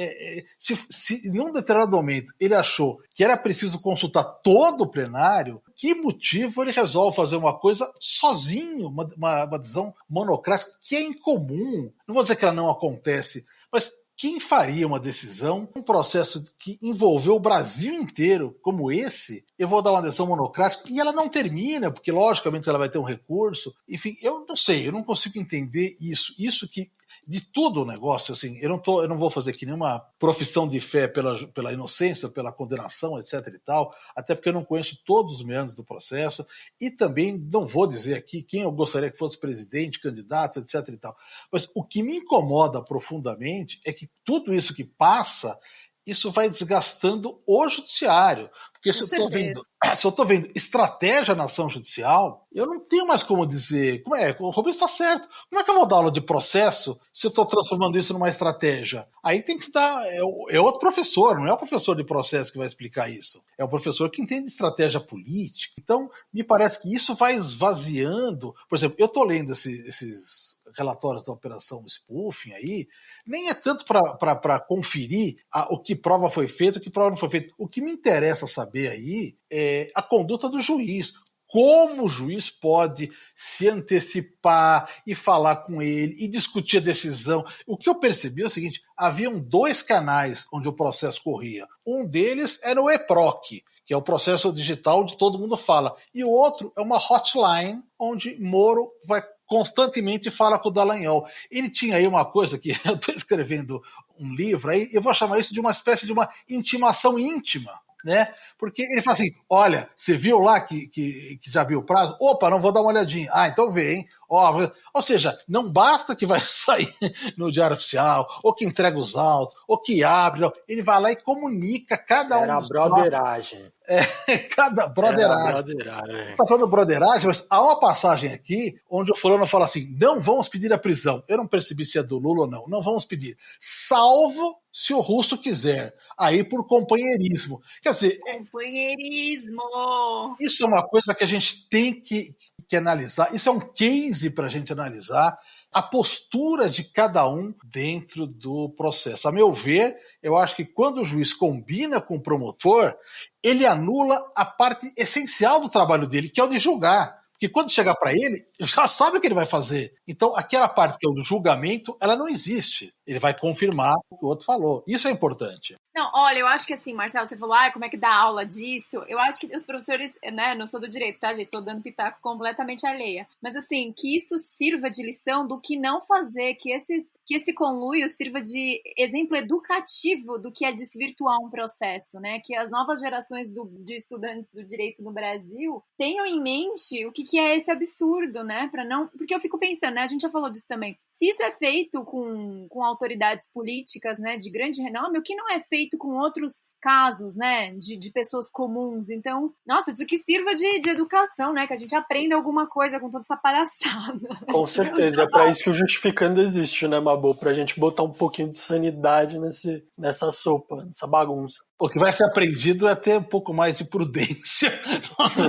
Speaker 5: se num determinado momento ele achou que era preciso consultar todo o plenário, que motivo ele resolve fazer uma coisa sozinho, uma decisão monocrática, que é incomum? Não vou dizer que ela não acontece, mas quem faria uma decisão, um processo que envolveu o Brasil inteiro, como esse, eu vou dar uma decisão monocrática e ela não termina, porque logicamente ela vai ter um recurso. Enfim, eu não sei, eu não consigo entender isso. Isso que, de todo o negócio, assim, eu não vou fazer aqui nenhuma profissão de fé pela inocência, pela condenação, etc e tal, até porque eu não conheço todos os meandros do processo e também não vou dizer aqui quem eu gostaria que fosse presidente, candidato, etc e tal. Mas o que me incomoda profundamente é que tudo isso que passa, isso vai desgastando o judiciário. Porque se eu estou vendo estratégia na ação judicial, eu não tenho mais como dizer, o Rubens está certo, como é que eu vou dar aula de processo se eu estou transformando isso numa estratégia? Aí tem que dar, é outro professor, não é o professor de processo que vai explicar isso, é o professor que entende estratégia política. Então, me parece que isso vai esvaziando. Por exemplo, eu estou lendo esses relatórios da operação spoofing aí, nem é tanto para conferir o que prova foi feita, o que prova não foi feita. O que me interessa saber aí é a conduta do juiz. Como o juiz pode se antecipar e falar com ele e discutir a decisão. O que eu percebi é o seguinte, haviam 2 canais onde o processo corria. Um deles era o EPROC, que é o processo digital onde todo mundo fala. E o outro é uma hotline onde Moro vai constantemente fala com o Dallagnol. Ele tinha aí uma coisa que eu estou escrevendo um livro aí, eu vou chamar isso de uma espécie de uma intimação íntima, né? Porque ele fala assim, olha, você viu lá que já viu o prazo? Opa, não vou dar uma olhadinha. Então vê, hein? Ou seja, não basta que vai sair no Diário Oficial, ou que entrega os autos, ou que abre, não. Ele vai lá e comunica cada um dos
Speaker 2: brotheragem.
Speaker 5: Cada broderagem. Você está falando broderagem, mas há uma passagem aqui onde o fulano fala assim, não vamos pedir a prisão. Eu não percebi se é do Lula ou não. Não vamos pedir. Salvo se o russo quiser. Aí por companheirismo. Quer dizer...
Speaker 3: Companheirismo!
Speaker 5: Isso é uma coisa que a gente tem que analisar. Isso é um case para a gente analisar a postura de cada um dentro do processo. A meu ver, eu acho que quando o juiz combina com o promotor, ele anula a parte essencial do trabalho dele, que é o de julgar. Porque quando chegar para ele, já sabe o que ele vai fazer. Então, aquela parte que é o do julgamento, ela não existe. Ele vai confirmar o que o outro falou. Isso é importante.
Speaker 3: Não, olha, eu acho que assim, Marcelo, você falou, como é que dá aula disso? Eu acho que os professores, né, não sou do direito, tá, gente? Tô dando pitaco completamente alheia. Mas assim, que isso sirva de lição do que não fazer, que esse conluio sirva de exemplo educativo do que é desvirtuar um processo, né? Que as novas gerações de estudantes do direito no Brasil tenham em mente o que é esse absurdo, né? Porque eu fico pensando, né? A gente já falou disso também. Se isso é feito com autoridades políticas, né, de grande renome, o que não é feito com outros casos, né, de pessoas comuns. Então, nossa, isso que sirva de educação, né, que a gente aprenda alguma coisa com toda essa palhaçada.
Speaker 2: Com certeza, é para isso que o Justificando existe, né, Mabô? Pra gente botar um pouquinho de sanidade nessa sopa, nessa bagunça.
Speaker 5: O que vai ser aprendido é ter um pouco mais de prudência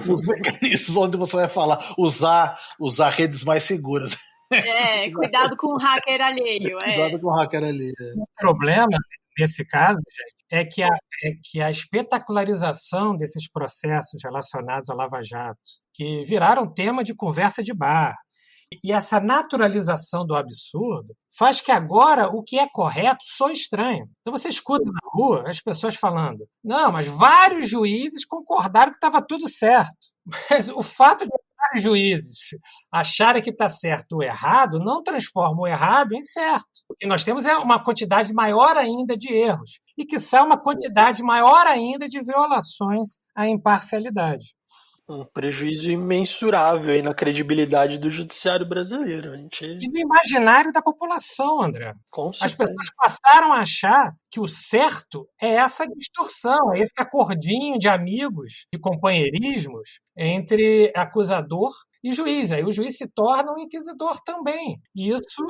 Speaker 5: nos mecanismos onde você vai falar, usar redes mais seguras.
Speaker 3: Cuidado com o hacker alheio.
Speaker 5: Cuidado com o hacker alheio.
Speaker 4: O problema, nesse caso, gente, é que a espetacularização desses processos relacionados à Lava Jato, que viraram tema de conversa de bar, e essa naturalização do absurdo faz que agora o que é correto soe estranho. Então você escuta na rua as pessoas falando, não, mas vários juízes concordaram que estava tudo certo. Mas o fato de vários juízes acharem que está certo ou errado não transforma o errado em certo. O que nós temos é uma quantidade maior ainda de erros e, quiçá, uma quantidade maior ainda de violações à imparcialidade.
Speaker 2: Um prejuízo imensurável aí na credibilidade do judiciário brasileiro.
Speaker 4: E no imaginário da população, André. As pessoas passaram a achar que o certo é essa distorção, é esse acordinho de amigos, de companheirismos entre acusador e juiz. Aí o juiz se torna um inquisidor também. E isso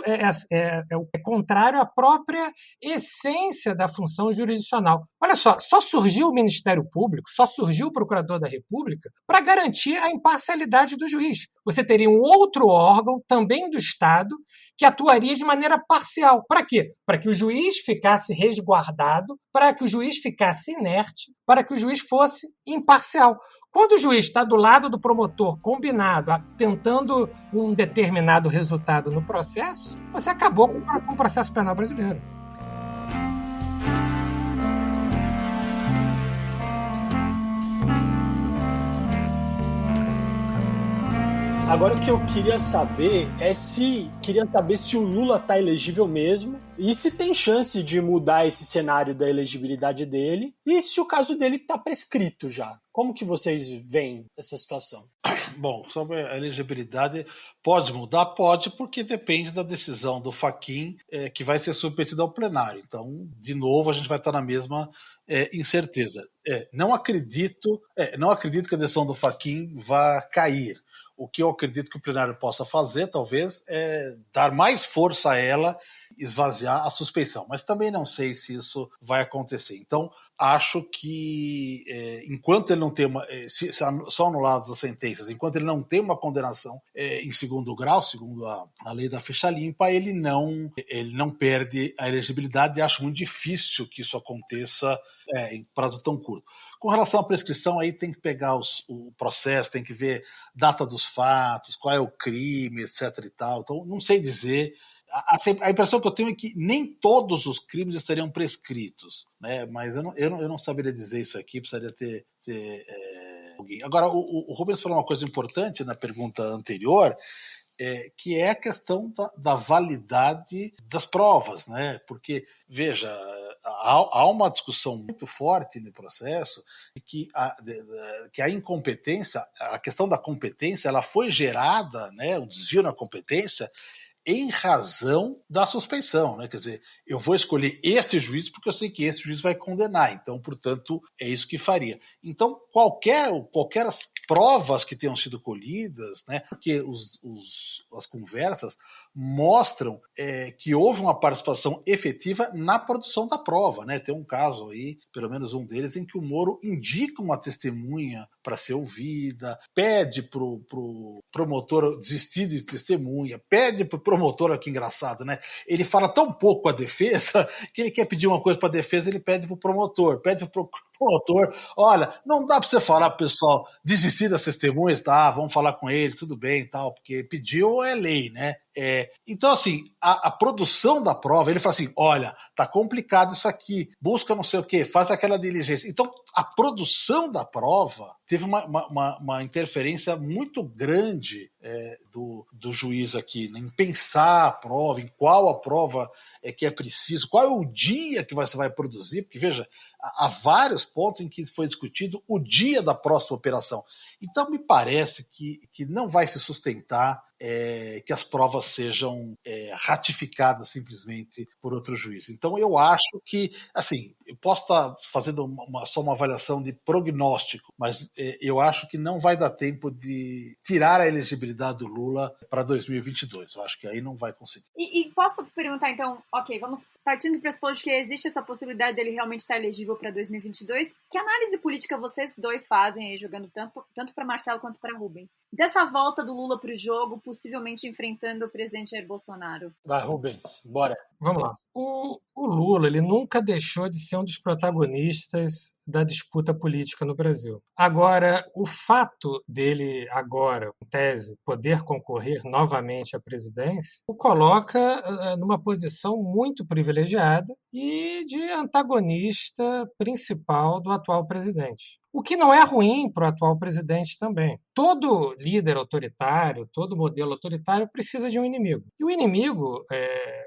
Speaker 4: é contrário à própria essência da função jurisdicional. Olha só surgiu o Ministério Público, só surgiu o Procurador da República para garantir a imparcialidade do juiz. Você teria um outro órgão, também do Estado, que atuaria de maneira parcial. Para quê? Para que o juiz ficasse resguardado, para que o juiz ficasse inerte, para que o juiz fosse imparcial. Quando o juiz está do lado do promotor, combinado, tentando um determinado resultado no processo, você acabou com o processo penal brasileiro.
Speaker 2: Agora o que eu queria saber é se o Lula está elegível mesmo e se tem chance de mudar esse cenário da elegibilidade dele e se o caso dele está prescrito já. Como que vocês veem essa situação?
Speaker 5: Bom, sobre a elegibilidade, pode mudar? Pode, porque depende da decisão do Fachin, que vai ser submetida ao plenário. Então, de novo, a gente vai estar na mesma incerteza. Não acredito que a decisão do Fachin vá cair. O que eu acredito que o plenário possa fazer, talvez, é dar mais força a ela, esvaziar a suspeição. Mas também não sei se isso vai acontecer. Então, acho que enquanto ele não tem são anuladas as sentenças, enquanto ele não tem uma condenação em segundo grau, segundo a lei da ficha limpa, ele não perde a elegibilidade e acho muito difícil que isso aconteça em prazo tão curto. Com relação à prescrição, aí tem que pegar o processo, tem que ver data dos fatos, qual é o crime, etc. e tal. Então, não sei dizer. A impressão que eu tenho é que nem todos os crimes estariam prescritos, né? Mas eu não saberia dizer isso aqui, precisaria ter alguém. Agora, o Rubens falou uma coisa importante na pergunta anterior, que é a questão da validade das provas, né? Porque, veja, há uma discussão muito forte no processo que a incompetência, a questão da competência, ela foi gerada, né, o desvio na competência, em razão da suspeição, né? Quer dizer, eu vou escolher este juiz porque eu sei que esse juiz vai condenar, então, portanto, é isso que faria. Então, qualquer provas que tenham sido colhidas, né? Porque as conversas mostram que houve uma participação efetiva na produção da prova, né? Tem um caso aí, pelo menos um deles, em que o Moro indica uma testemunha para ser ouvida, pede pro promotor desistir de testemunha, pede pro promotor, olha que engraçado, né? Ele fala tão pouco a defesa que ele quer pedir uma coisa para a defesa, ele pede pro promotor, pede pro promotor, olha, não dá para você falar pro pessoal desistir das testemunhas, tá? Vamos falar com ele, tudo bem, tal, porque pediu é lei, né? Então, assim, a produção da prova, ele fala assim, olha, tá complicado isso aqui, busca não sei o quê, faz aquela diligência. Então, a produção da prova teve uma interferência muito grande do juiz aqui, né, em pensar a prova, em qual a prova que é preciso, qual é o dia que você vai produzir, porque, veja, há vários pontos em que foi discutido o dia da próxima operação. Então, me parece que não vai se sustentar que as provas sejam ratificadas simplesmente por outro juiz. Então, eu acho que, assim, eu posso estar fazendo só uma avaliação de prognóstico, mas eu acho que não vai dar tempo de tirar a elegibilidade do Lula para 2022. Eu acho que aí não vai conseguir.
Speaker 3: E posso perguntar, então, ok, vamos partindo do pressuposto de que existe essa possibilidade dele realmente estar elegível para 2022, que análise política vocês dois fazem aí, jogando tanto para Marcelo quanto para Rubens, dessa volta do Lula para o jogo, possivelmente enfrentando o presidente Jair Bolsonaro?
Speaker 2: Vai, Rubens, bora.
Speaker 4: Vamos lá. O Lula, ele nunca deixou de ser um dos protagonistas da disputa política no Brasil. Agora, o fato dele agora, em tese, poder concorrer novamente à presidência, o coloca numa posição muito privilegiada e de antagonista principal do atual presidente. O que não é ruim para o atual presidente também. Todo líder autoritário, todo modelo autoritário precisa de um inimigo. E o inimigo,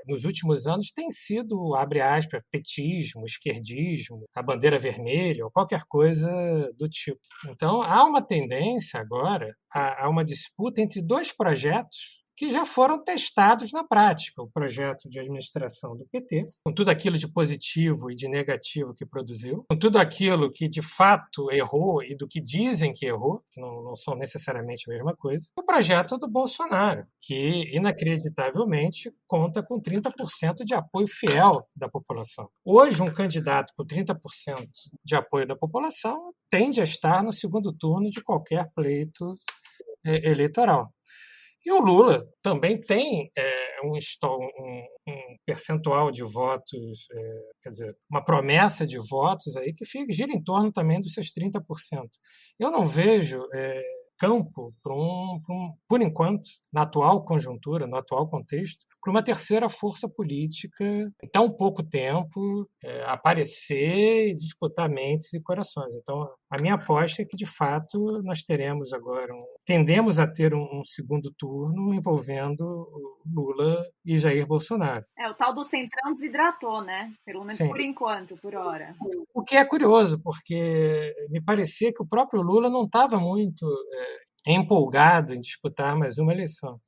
Speaker 4: nos últimos anos, tem sido, abre aspas, petismo, esquerdismo, a bandeira vermelha, ou qualquer coisa do tipo. Então, há uma tendência agora a uma disputa entre dois projetos que já foram testados na prática. O projeto de administração do PT, com tudo aquilo de positivo e de negativo que produziu, com tudo aquilo que de fato errou e do que dizem que errou, que não são necessariamente a mesma coisa, e o projeto do Bolsonaro, que inacreditavelmente conta com 30% de apoio fiel da população. Hoje, um candidato com 30% de apoio da população tende a estar no segundo turno de qualquer pleito eleitoral. E o Lula também tem um percentual de votos, quer dizer, uma promessa de votos aí que gira em torno também dos seus 30%. Eu não vejo campo por enquanto, na atual conjuntura, no atual contexto, para uma terceira força política em tão pouco tempo aparecer e disputar mentes e corações. Então, a minha aposta é que, de fato, nós teremos agora, tendemos a ter um segundo turno envolvendo Lula e Jair Bolsonaro.
Speaker 3: O tal do centrão desidratou, né? Pelo menos Sim. Por enquanto, por hora.
Speaker 4: O que é curioso, porque me parecia que o próprio Lula não estava muito empolgado em disputar mais uma eleição.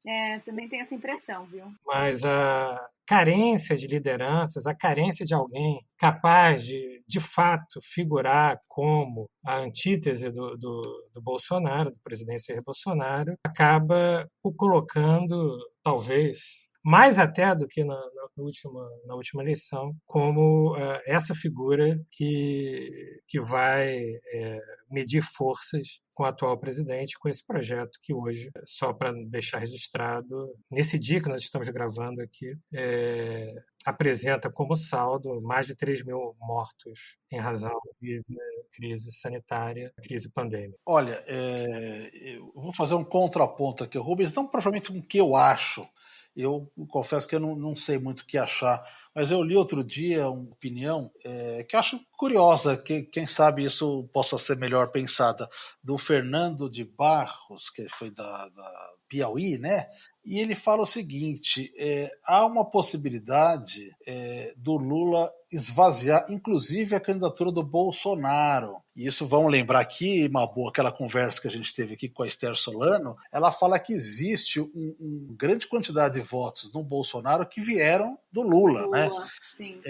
Speaker 3: Também tenho essa impressão, viu?
Speaker 4: Mas a carência de lideranças, a carência de alguém capaz de fato, figurar como a antítese do Bolsonaro, do presidente Jair Bolsonaro, acaba o colocando, talvez, mais até do que na última eleição, como essa figura que vai medir forças com o atual presidente, com esse projeto que hoje, só para deixar registrado, nesse dia que nós estamos gravando aqui, apresenta como saldo mais de 3 mil mortos em razão da crise sanitária, crise pandêmica.
Speaker 5: Olha, eu vou fazer um contraponto aqui, Rubens, não propriamente com o que eu acho. Eu confesso que eu não sei muito o que achar, mas eu li outro dia uma opinião que eu acho curiosa, que quem sabe isso possa ser melhor pensada, do Fernando de Barros, que foi da Piauí, né? e ele fala o seguinte: há uma possibilidade do Lula esvaziar, inclusive, a candidatura do Bolsonaro. E isso, vamos lembrar aqui, Mabu, aquela conversa que a gente teve aqui com a Esther Solano, ela fala que existe uma grande quantidade de votos no Bolsonaro que vieram do Lula, né?
Speaker 3: Sim.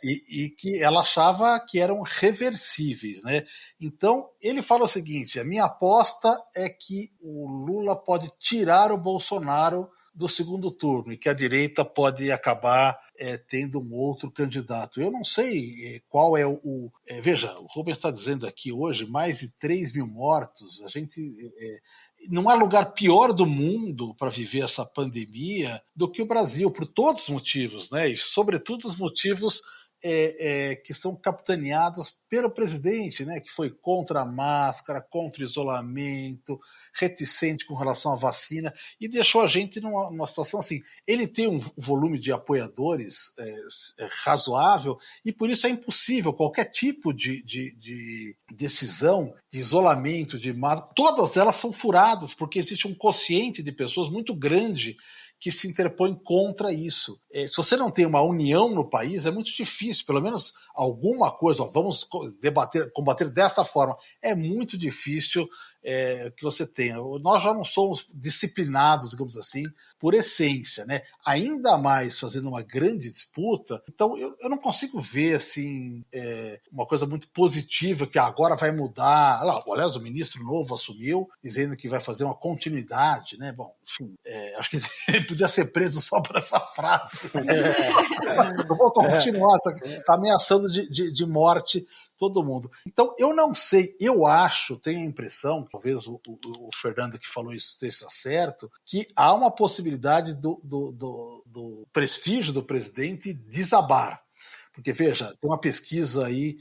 Speaker 5: E que ela achava que eram reversíveis, né? Então, ele fala o seguinte: a minha aposta é que o Lula pode tirar o Bolsonaro do segundo turno e que a direita pode acabar tendo um outro candidato. Eu não sei qual é o... veja, o Rubens está dizendo aqui hoje mais de 3 mil mortos. A gente... não há lugar pior do mundo para viver essa pandemia do que o Brasil, por todos os motivos, né? E sobretudo os motivos que são capitaneados pelo presidente, né? Que foi contra a máscara, contra o isolamento, reticente com relação à vacina, e deixou a gente numa situação assim. Ele tem um volume de apoiadores razoável, e por isso é impossível qualquer tipo de decisão, de isolamento, de máscara. Todas elas são furadas, porque existe um quociente de pessoas muito grande que se interpõe contra isso. Se você não tem uma união no país, é muito difícil, pelo menos alguma coisa, vamos combater desta forma, é muito difícil que você tenha. Nós já não somos disciplinados, digamos assim, por essência, né? Ainda mais fazendo uma grande disputa. Então, eu não consigo ver assim, uma coisa muito positiva que agora vai mudar. Aliás, o ministro novo assumiu, dizendo que vai fazer uma continuidade, né? Bom, enfim, acho que ele podia ser preso só por essa frase. Eu vou continuar, está ameaçando de morte todo mundo. Então, eu não sei, eu tenho a impressão, talvez o Fernando que falou isso esteja certo, que há uma possibilidade do prestígio do presidente desabar. Porque, veja, tem uma pesquisa aí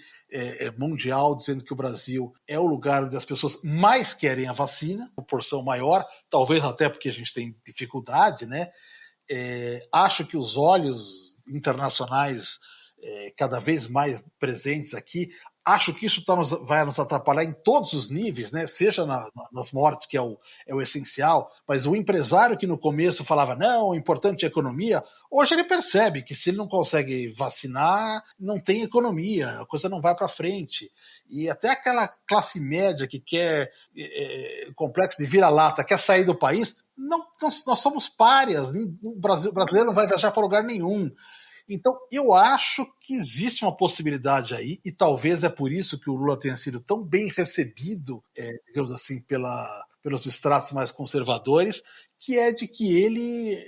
Speaker 5: mundial dizendo que o Brasil é o lugar onde as pessoas mais querem a vacina, proporção maior, talvez até porque a gente tem dificuldade, né? Acho que os olhos internacionais cada vez mais presentes aqui, acho que isso vai nos atrapalhar em todos os níveis, né? Seja nas mortes, que é o essencial, mas o empresário que no começo falava, não, o importante é a economia, hoje ele percebe que se ele não consegue vacinar, não tem economia, a coisa não vai para frente. E até aquela classe média que quer complexo de vira-lata, quer sair do país, nós somos párias, o brasileiro não vai viajar para lugar nenhum. Então, eu acho que existe uma possibilidade aí, e talvez é por isso que o Lula tenha sido tão bem recebido, digamos assim, pelos estratos mais conservadores, que é de que ele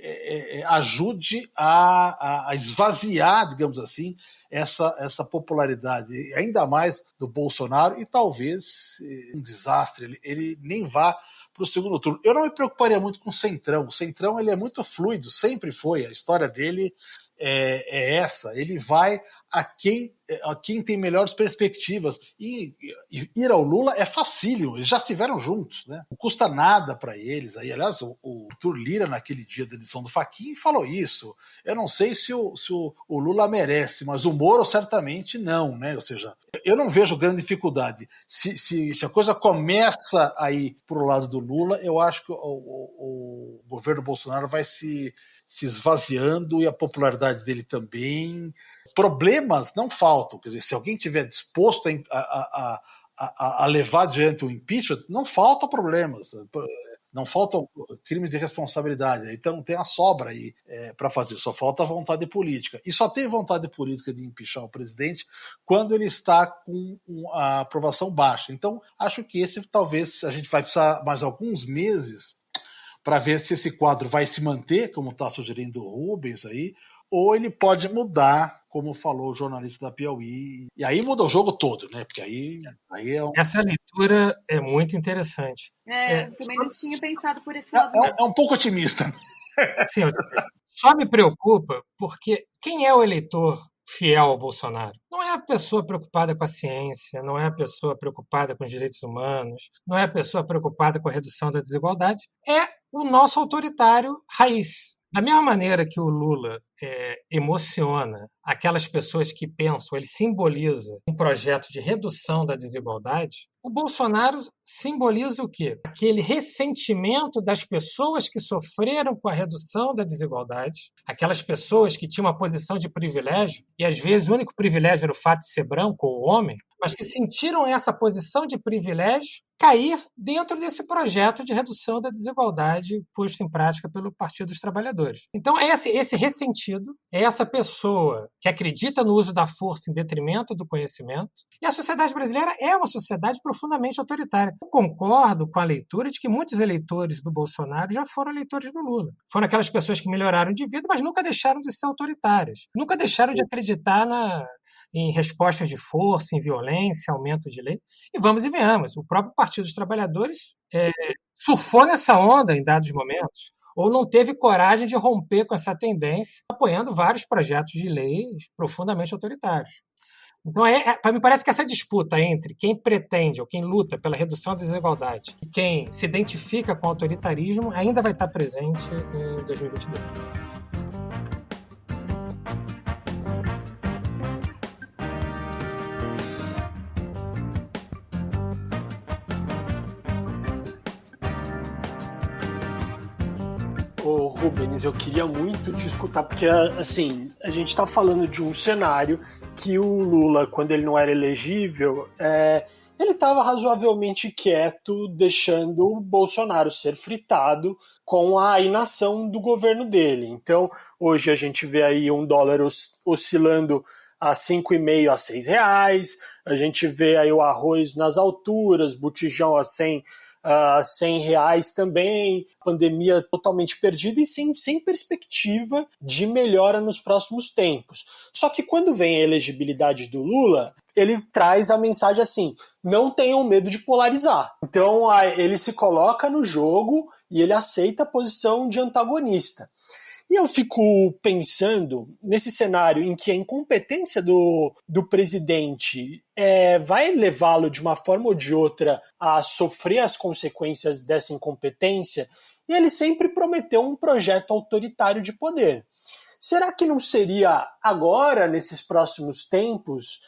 Speaker 5: ajude a esvaziar, digamos assim, essa popularidade, ainda mais do Bolsonaro, e talvez um desastre, ele nem vá para o segundo turno. Eu não me preocuparia muito com o Centrão. O Centrão ele é muito fluido, sempre foi, a história dele é essa, ele vai a quem tem melhores perspectivas, e ir ao Lula é facílimo, eles já estiveram juntos, né? Não custa nada para eles. Aí, aliás, o Arthur Lira, naquele dia da eleição do Fachin, falou isso. Eu não sei se o Lula merece, mas o Moro certamente não, né? Ou seja, eu não vejo grande dificuldade. Se a coisa começa a ir para o lado do Lula, eu acho que o governo Bolsonaro vai se esvaziando, e a popularidade dele também. Problemas não faltam. Quer dizer, se alguém estiver disposto a levar adiante o impeachment, não faltam problemas, não faltam crimes de responsabilidade. Então tem a sobra aí para fazer, só falta a vontade política. E só tem vontade política de impeachar o presidente quando ele está com a aprovação baixa. Então acho que talvez a gente vai precisar mais alguns meses para ver se esse quadro vai se manter, como está sugerindo o Rubens aí, ou ele pode mudar, como falou o jornalista da Piauí. E aí muda o jogo todo, né? Porque aí
Speaker 4: Essa leitura é muito interessante.
Speaker 3: Também não tinha pensado por esse lado.
Speaker 5: É um pouco otimista.
Speaker 4: Sim, só me preocupa porque quem é o eleitor fiel ao Bolsonaro? Não é a pessoa preocupada com a ciência, não é a pessoa preocupada com os direitos humanos, não é a pessoa preocupada com a redução da desigualdade, é o nosso autoritário raiz. Da mesma maneira que o Lula emociona aquelas pessoas que pensam, ele simboliza um projeto de redução da desigualdade, o Bolsonaro simboliza o quê? Aquele ressentimento das pessoas que sofreram com a redução da desigualdade, aquelas pessoas que tinham uma posição de privilégio, e às vezes o único privilégio era o fato de ser branco ou homem, mas que sentiram essa posição de privilégio cair dentro desse projeto de redução da desigualdade posto em prática pelo Partido dos Trabalhadores. Então, é esse ressentido, é essa pessoa que acredita no uso da força em detrimento do conhecimento, e a sociedade brasileira é uma sociedade profundamente autoritária. Eu concordo com a leitura de que muitos eleitores do Bolsonaro já foram eleitores do Lula. Foram aquelas pessoas que melhoraram de vida, mas nunca deixaram de ser autoritárias. Nunca deixaram de acreditar em respostas de força, em violência, aumento de lei. E vamos e venhamos, o próprio Partido dos Trabalhadores surfou nessa onda em dados momentos, ou não teve coragem de romper com essa tendência, apoiando vários projetos de lei profundamente autoritários. Então, me parece que essa disputa entre quem pretende ou quem luta pela redução da desigualdade e quem se identifica com o autoritarismo ainda vai estar presente em 2022.
Speaker 2: Ô, Rubens, eu queria muito te escutar, porque, assim, a gente está falando de um cenário que o Lula, quando ele não era elegível, ele estava razoavelmente quieto, deixando o Bolsonaro ser fritado com a inação do governo dele. Então, hoje a gente vê aí um dólar oscilando a 5,5 a R$6, a gente vê aí o arroz nas alturas, botijão a R$100 também, pandemia totalmente perdida e sem perspectiva de melhora nos próximos tempos. Só que quando vem a elegibilidade do Lula, ele traz a mensagem assim: não tenham medo de polarizar. Então ele se coloca no jogo e ele aceita a posição de antagonista. E eu fico pensando nesse cenário em que a incompetência do presidente vai levá-lo de uma forma ou de outra a sofrer as consequências dessa incompetência, e ele sempre prometeu um projeto autoritário de poder. Será que não seria agora, nesses próximos tempos,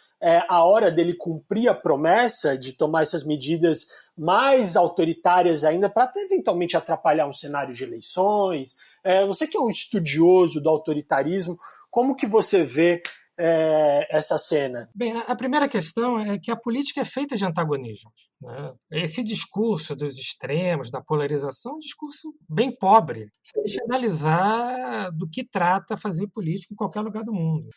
Speaker 2: a hora dele cumprir a promessa de tomar essas medidas mais autoritárias ainda para eventualmente atrapalhar um cenário de eleições? Você que é um estudioso do autoritarismo, como que você vê essa cena?
Speaker 4: Bem, a primeira questão é que a política é feita de antagonismos, né? Esse discurso dos extremos, da polarização, é um discurso bem pobre. Se a gente analisar do que trata fazer política em qualquer lugar do mundo.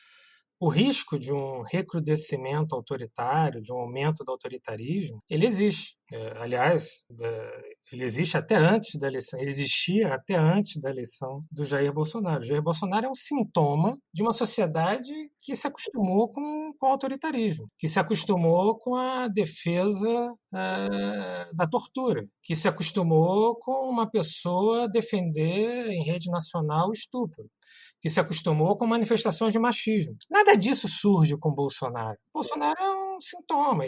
Speaker 4: O risco de um recrudescimento autoritário, de um aumento do autoritarismo, ele existe. Aliás, ele existe até antes da eleição, ele existia até antes da eleição do Jair Bolsonaro. O Jair Bolsonaro é um sintoma de uma sociedade que se acostumou com o autoritarismo, que se acostumou com a defesa da tortura, que se acostumou com uma pessoa defender em rede nacional o estupro, que se acostumou com manifestações de machismo. Nada disso surge com Bolsonaro. Bolsonaro é um sintoma,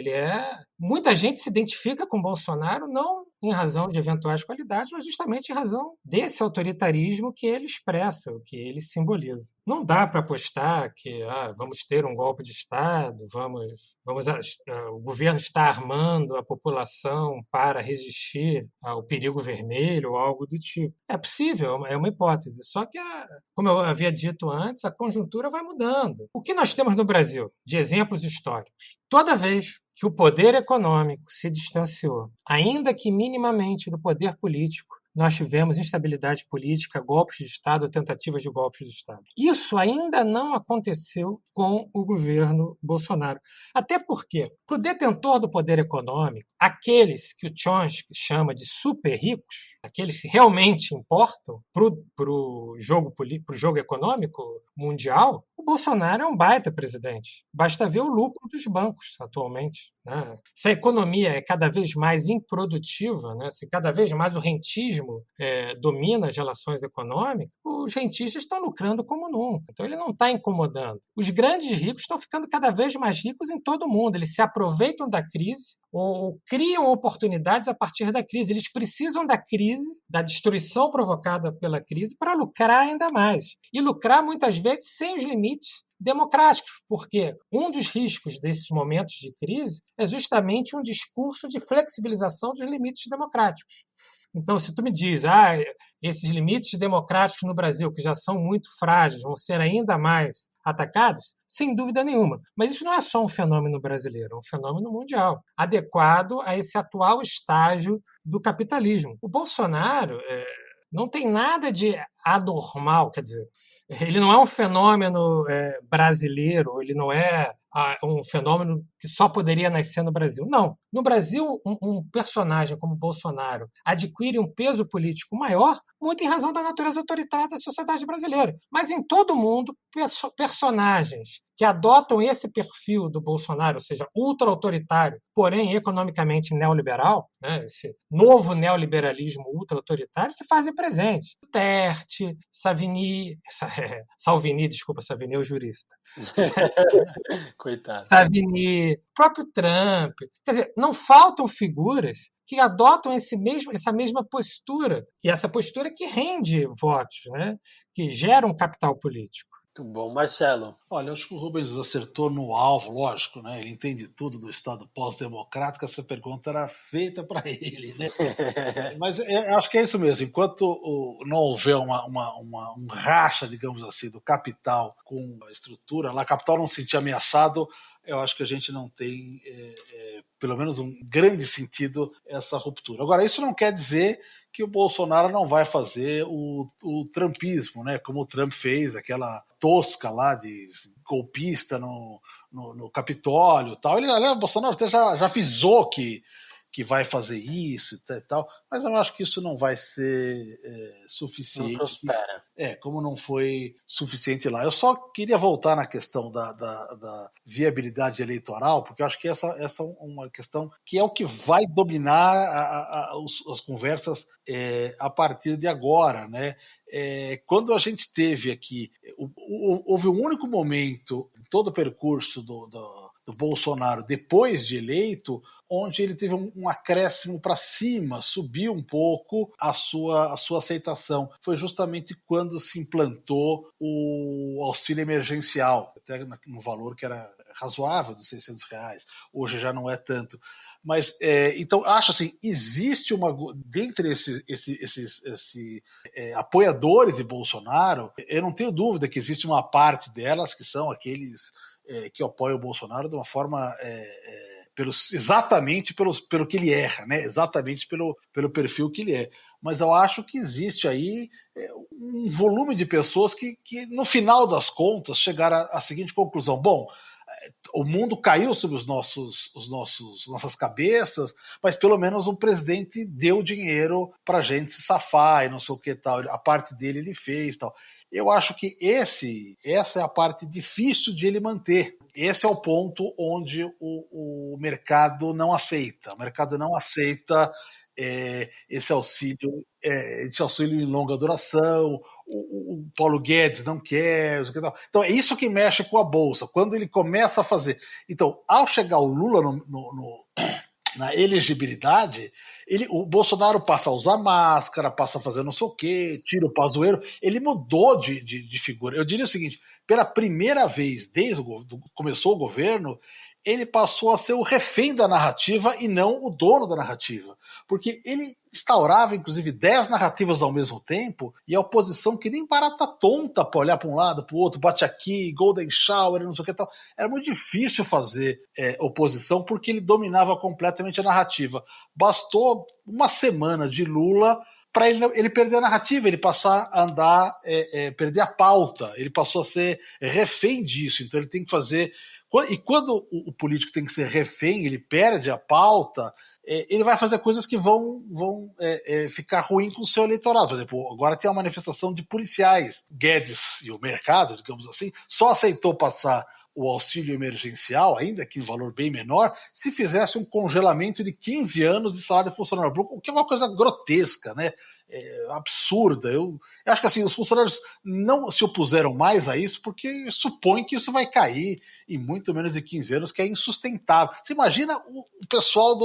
Speaker 4: muita gente se identifica com Bolsonaro não em razão de eventuais qualidades, mas justamente em razão desse autoritarismo que ele expressa, o que ele simboliza. Não dá para apostar que vamos ter um golpe de Estado, o governo está armando a população para resistir ao perigo vermelho ou algo do tipo. É possível, é uma hipótese, só que, como eu havia dito antes, a conjuntura vai mudando. O que nós temos no Brasil de exemplos históricos? Toda vez que o poder econômico se distanciou, ainda que minimamente, do poder político, nós tivemos instabilidade política, golpes de Estado, tentativas de golpes de Estado. Isso ainda não aconteceu com o governo Bolsonaro. Até porque, para o detentor do poder econômico, aqueles que o Chomsky chama de super ricos, aqueles que realmente importam para o jogo econômico mundial, o Bolsonaro é um baita presidente. Basta ver o lucro dos bancos atualmente. né? Se a economia é cada vez mais improdutiva, né? Se cada vez mais o rentismo domina as relações econômicas, os rentistas estão lucrando como nunca. Então ele não está incomodando. Os grandes ricos estão ficando cada vez mais ricos em todo o mundo. Eles se aproveitam da crise ou criam oportunidades a partir da crise. Eles precisam da crise, da destruição provocada pela crise, para lucrar ainda mais. E lucrar, muitas vezes, sem os limites democráticos, porque um dos riscos desses momentos de crise é justamente um discurso de flexibilização dos limites democráticos. Então, se tu me diz, esses limites democráticos no Brasil, que já são muito frágeis, vão ser ainda mais atacados, sem dúvida nenhuma. Mas isso não é só um fenômeno brasileiro, é um fenômeno mundial, adequado a esse atual estágio do capitalismo. O Bolsonaro não tem nada de anormal, quer dizer, ele não é um fenômeno brasileiro, ele não é um fenômeno que só poderia nascer no Brasil. Não. No Brasil, um personagem como Bolsonaro adquire um peso político maior, muito em razão da natureza autoritária da sociedade brasileira. Mas em todo o mundo, personagens que adotam esse perfil do Bolsonaro, ou seja, ultra-autoritário, porém economicamente neoliberal, né, esse novo neoliberalismo ultra-autoritário, se fazem presentes. Duterte, Salvini é o jurista.
Speaker 2: Coitado.
Speaker 4: Savini, próprio Trump. Quer dizer, não faltam figuras que adotam essa mesma postura, e essa postura que rende votos, né? Que gera um capital político.
Speaker 2: Muito bom. Marcelo.
Speaker 5: Olha, acho que o Rubens acertou no alvo, lógico, né? Ele entende tudo do Estado pós-democrático, essa pergunta era feita para ele, né? Mas acho que é isso mesmo. Enquanto não houver um racha, digamos assim, do capital com a estrutura, lá, capital não se sentir ameaçado, eu acho que a gente não tem, pelo menos um grande sentido, essa ruptura. Agora, isso não quer dizer que o Bolsonaro não vai fazer o trumpismo, né? Como o Trump fez, aquela tosca lá de golpista no Capitólio e tal. O Bolsonaro até já avisou que vai fazer isso e tal, mas eu acho que isso não vai ser suficiente.
Speaker 2: Não prospera.
Speaker 5: Como não foi suficiente lá. Eu só queria voltar na questão da viabilidade eleitoral, porque eu acho que essa é uma questão que é o que vai dominar as conversas a partir de agora, né? Quando a gente teve aqui, houve um único momento em todo o percurso do Bolsonaro depois de eleito, onde ele teve um acréscimo para cima, subiu um pouco a sua aceitação. Foi justamente quando se implantou o auxílio emergencial, até no valor que era razoável, de R$600. Hoje já não é tanto. Mas, então, acho assim, existe dentre esses apoiadores de Bolsonaro, eu não tenho dúvida que existe uma parte delas que são aqueles que apoiam o Bolsonaro de uma forma exatamente pelo que ele erra, né? Exatamente pelo perfil que ele é. Mas eu acho que existe aí um volume de pessoas que no final das contas, chegaram à seguinte conclusão: bom, o mundo caiu sobre nossas cabeças, mas pelo menos o presidente deu dinheiro para a gente se safar e não sei o que tal. A parte dele ele fez tal. Eu acho que essa é a parte difícil de ele manter. Esse é o ponto onde o mercado não aceita. O mercado não aceita esse auxílio em longa duração. O Paulo Guedes não quer. Então é isso que mexe com a Bolsa. Quando ele começa a fazer. Então, ao chegar o Lula na elegibilidade, o Bolsonaro passa a usar máscara, passa a fazer não sei o quê, tira o pazueiro. Ele mudou de figura. Eu diria o seguinte: pela primeira vez desde que começou o governo, ele passou a ser o refém da narrativa e não o dono da narrativa. Porque ele instaurava, inclusive, 10 narrativas ao mesmo tempo, e a oposição que nem barata tonta para olhar para um lado, para o outro, bate aqui, golden shower, não sei o que tal. Era muito difícil fazer oposição porque ele dominava completamente a narrativa. Bastou uma semana de Lula para ele perder a narrativa, ele passar a andar, perder a pauta, ele passou a ser refém disso. Então ele tem que fazer... E quando o político tem que ser refém, ele perde a pauta, ele vai fazer coisas que vão ficar ruim com o seu eleitorado. Por exemplo, agora tem uma manifestação de policiais. Guedes e o mercado, digamos assim, só aceitou passar o auxílio emergencial, ainda que em valor bem menor, se fizesse um congelamento de 15 anos de salário de funcionário público, o que é uma coisa grotesca, né? Absurda. Eu acho que assim, os funcionários não se opuseram mais a isso porque supõem que isso vai cair em muito menos de 15 anos, que é insustentável. Você imagina o pessoal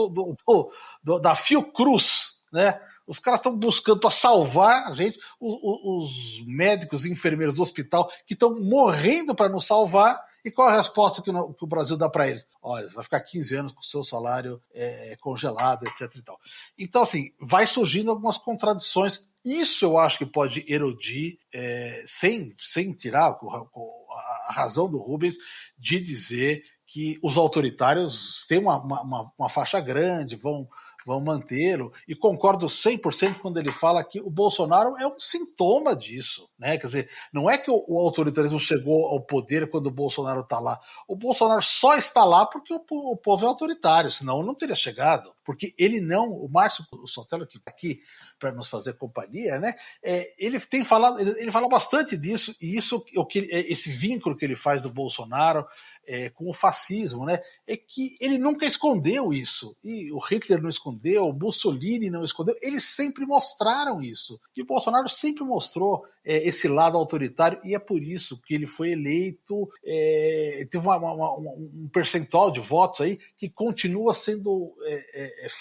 Speaker 5: da Fiocruz, né? Os caras estão buscando para salvar a gente, os médicos e enfermeiros do hospital que estão morrendo para nos salvar. E qual a resposta que o Brasil dá para eles? Olha, você vai ficar 15 anos com o seu salário congelado, etc. E tal. Então, assim, vai surgindo algumas contradições. Isso eu acho que pode erodir, sem tirar a razão do Rubens de dizer que os autoritários têm uma faixa grande, vão mantê-lo, e concordo 100% quando ele fala que o Bolsonaro é um sintoma disso, né? Quer dizer, não é que o autoritarismo chegou ao poder quando o Bolsonaro está lá. O Bolsonaro só está lá porque o povo é autoritário, senão não teria chegado. Porque ele não, o Márcio Sotelo, que está aqui para nos fazer companhia, né? Ele tem falado, ele fala bastante disso, e esse vínculo que ele faz do Bolsonaro com o fascismo, né? É que ele nunca escondeu isso. E o Hitler não escondeu, o Mussolini não escondeu, eles sempre mostraram isso. E o Bolsonaro sempre mostrou esse lado autoritário, e é por isso que ele foi eleito, teve um percentual de votos aí que continua sendo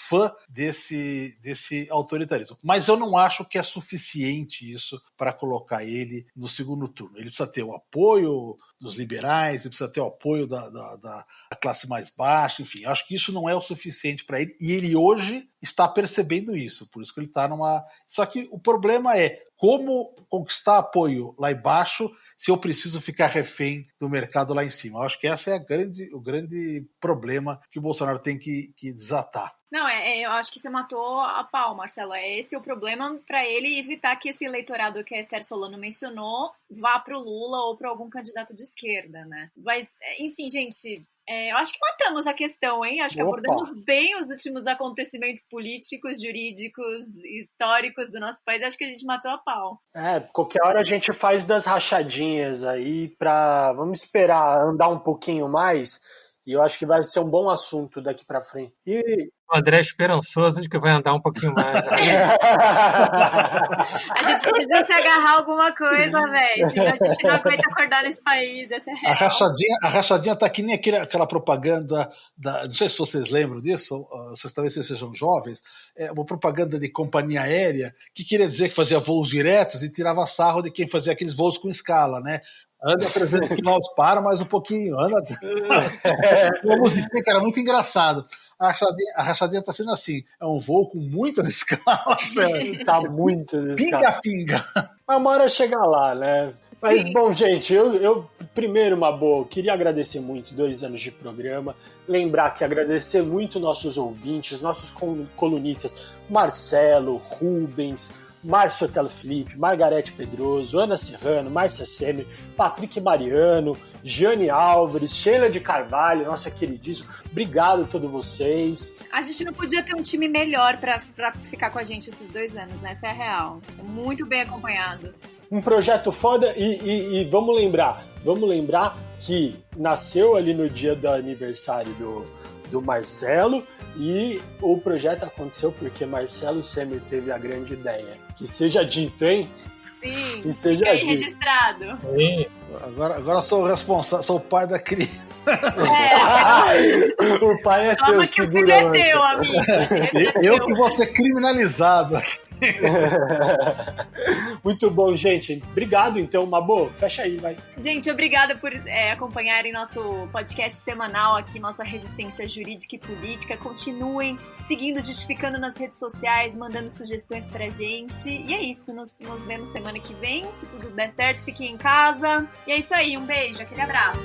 Speaker 5: fã desse autoritarismo. Mas eu não acho que é suficiente isso para colocar ele no segundo turno. Ele precisa ter o apoio dos liberais, ele precisa ter o apoio da classe mais baixa, enfim, acho que isso não é o suficiente para ele, e ele hoje está percebendo isso, por isso que ele está numa... Só que o problema é como conquistar apoio lá embaixo se eu preciso ficar refém do mercado lá em cima. Eu acho que esse é o grande problema que o Bolsonaro tem que desatar.
Speaker 3: Não, eu acho que você matou a pau, Marcelo. Esse é o problema para ele evitar que esse eleitorado que a Esther Solano mencionou vá para o Lula ou para algum candidato de esquerda, né? Mas, enfim, gente... eu acho que matamos a questão, hein? Acho que abordamos bem os últimos acontecimentos políticos, jurídicos, históricos do nosso país. Acho que a gente matou a pau.
Speaker 2: Qualquer hora a gente faz das rachadinhas aí vamos esperar andar um pouquinho mais, e eu acho que vai ser um bom assunto daqui pra frente.
Speaker 4: O André é esperançoso de que vai andar um pouquinho mais.
Speaker 3: A gente precisa se agarrar a alguma coisa, velho. Senão a gente não aguenta acordar nesse país. Essa é real.
Speaker 5: A rachadinha tá que nem aquela propaganda não sei se vocês lembram disso, talvez vocês sejam jovens, uma propaganda de companhia aérea que queria dizer que fazia voos diretos e tirava sarro de quem fazia aqueles voos com escala, né? Anda 300 km, para mais um pouquinho, anda. Uma musiquinha que era muito engraçado. A rachadinha está sendo assim, é um voo com muitas escalas.
Speaker 2: Tá muitas escalas.
Speaker 5: Pinga-pinga.
Speaker 2: Mas uma hora chega lá, né? Mas, bom, gente, eu primeiro, Mabô, queria agradecer muito 2 anos de programa, lembrar que agradecer muito nossos ouvintes, nossos colunistas, Marcelo, Rubens, Márcio Sotelo Felipe, Margarete Pedroso, Ana Serrano, Márcia Semer, Patrick Mariano, Jane Álvares, Sheila de Carvalho, nossa queridíssima. Obrigado a todos vocês.
Speaker 3: A gente não podia ter um time melhor pra ficar com a gente esses 2 anos, né? Essa é a real. Muito bem acompanhados.
Speaker 2: Um projeto foda e vamos lembrar que nasceu ali no dia do aniversário do Marcelo, e o projeto aconteceu porque Marcelo Semer teve a grande ideia. Que seja dito, hein?
Speaker 3: Sim,
Speaker 2: que seja
Speaker 3: aí
Speaker 2: dito.
Speaker 3: Registrado.
Speaker 4: Sim.
Speaker 5: Agora sou o responsável, sou o pai da criança.
Speaker 2: O pai é teu,
Speaker 3: que o filho é teu, amigo.
Speaker 5: Eu que vou ser criminalizado aqui.
Speaker 2: Muito bom, gente. Obrigado, então, Mabô. Fecha aí, vai.
Speaker 3: Gente, obrigada por acompanharem nosso podcast semanal aqui, nossa resistência jurídica e política. Continuem seguindo, justificando nas redes sociais, mandando sugestões pra gente. E é isso, nos vemos semana que vem. Se tudo der certo, fiquem em casa. E é isso aí, um beijo, aquele abraço.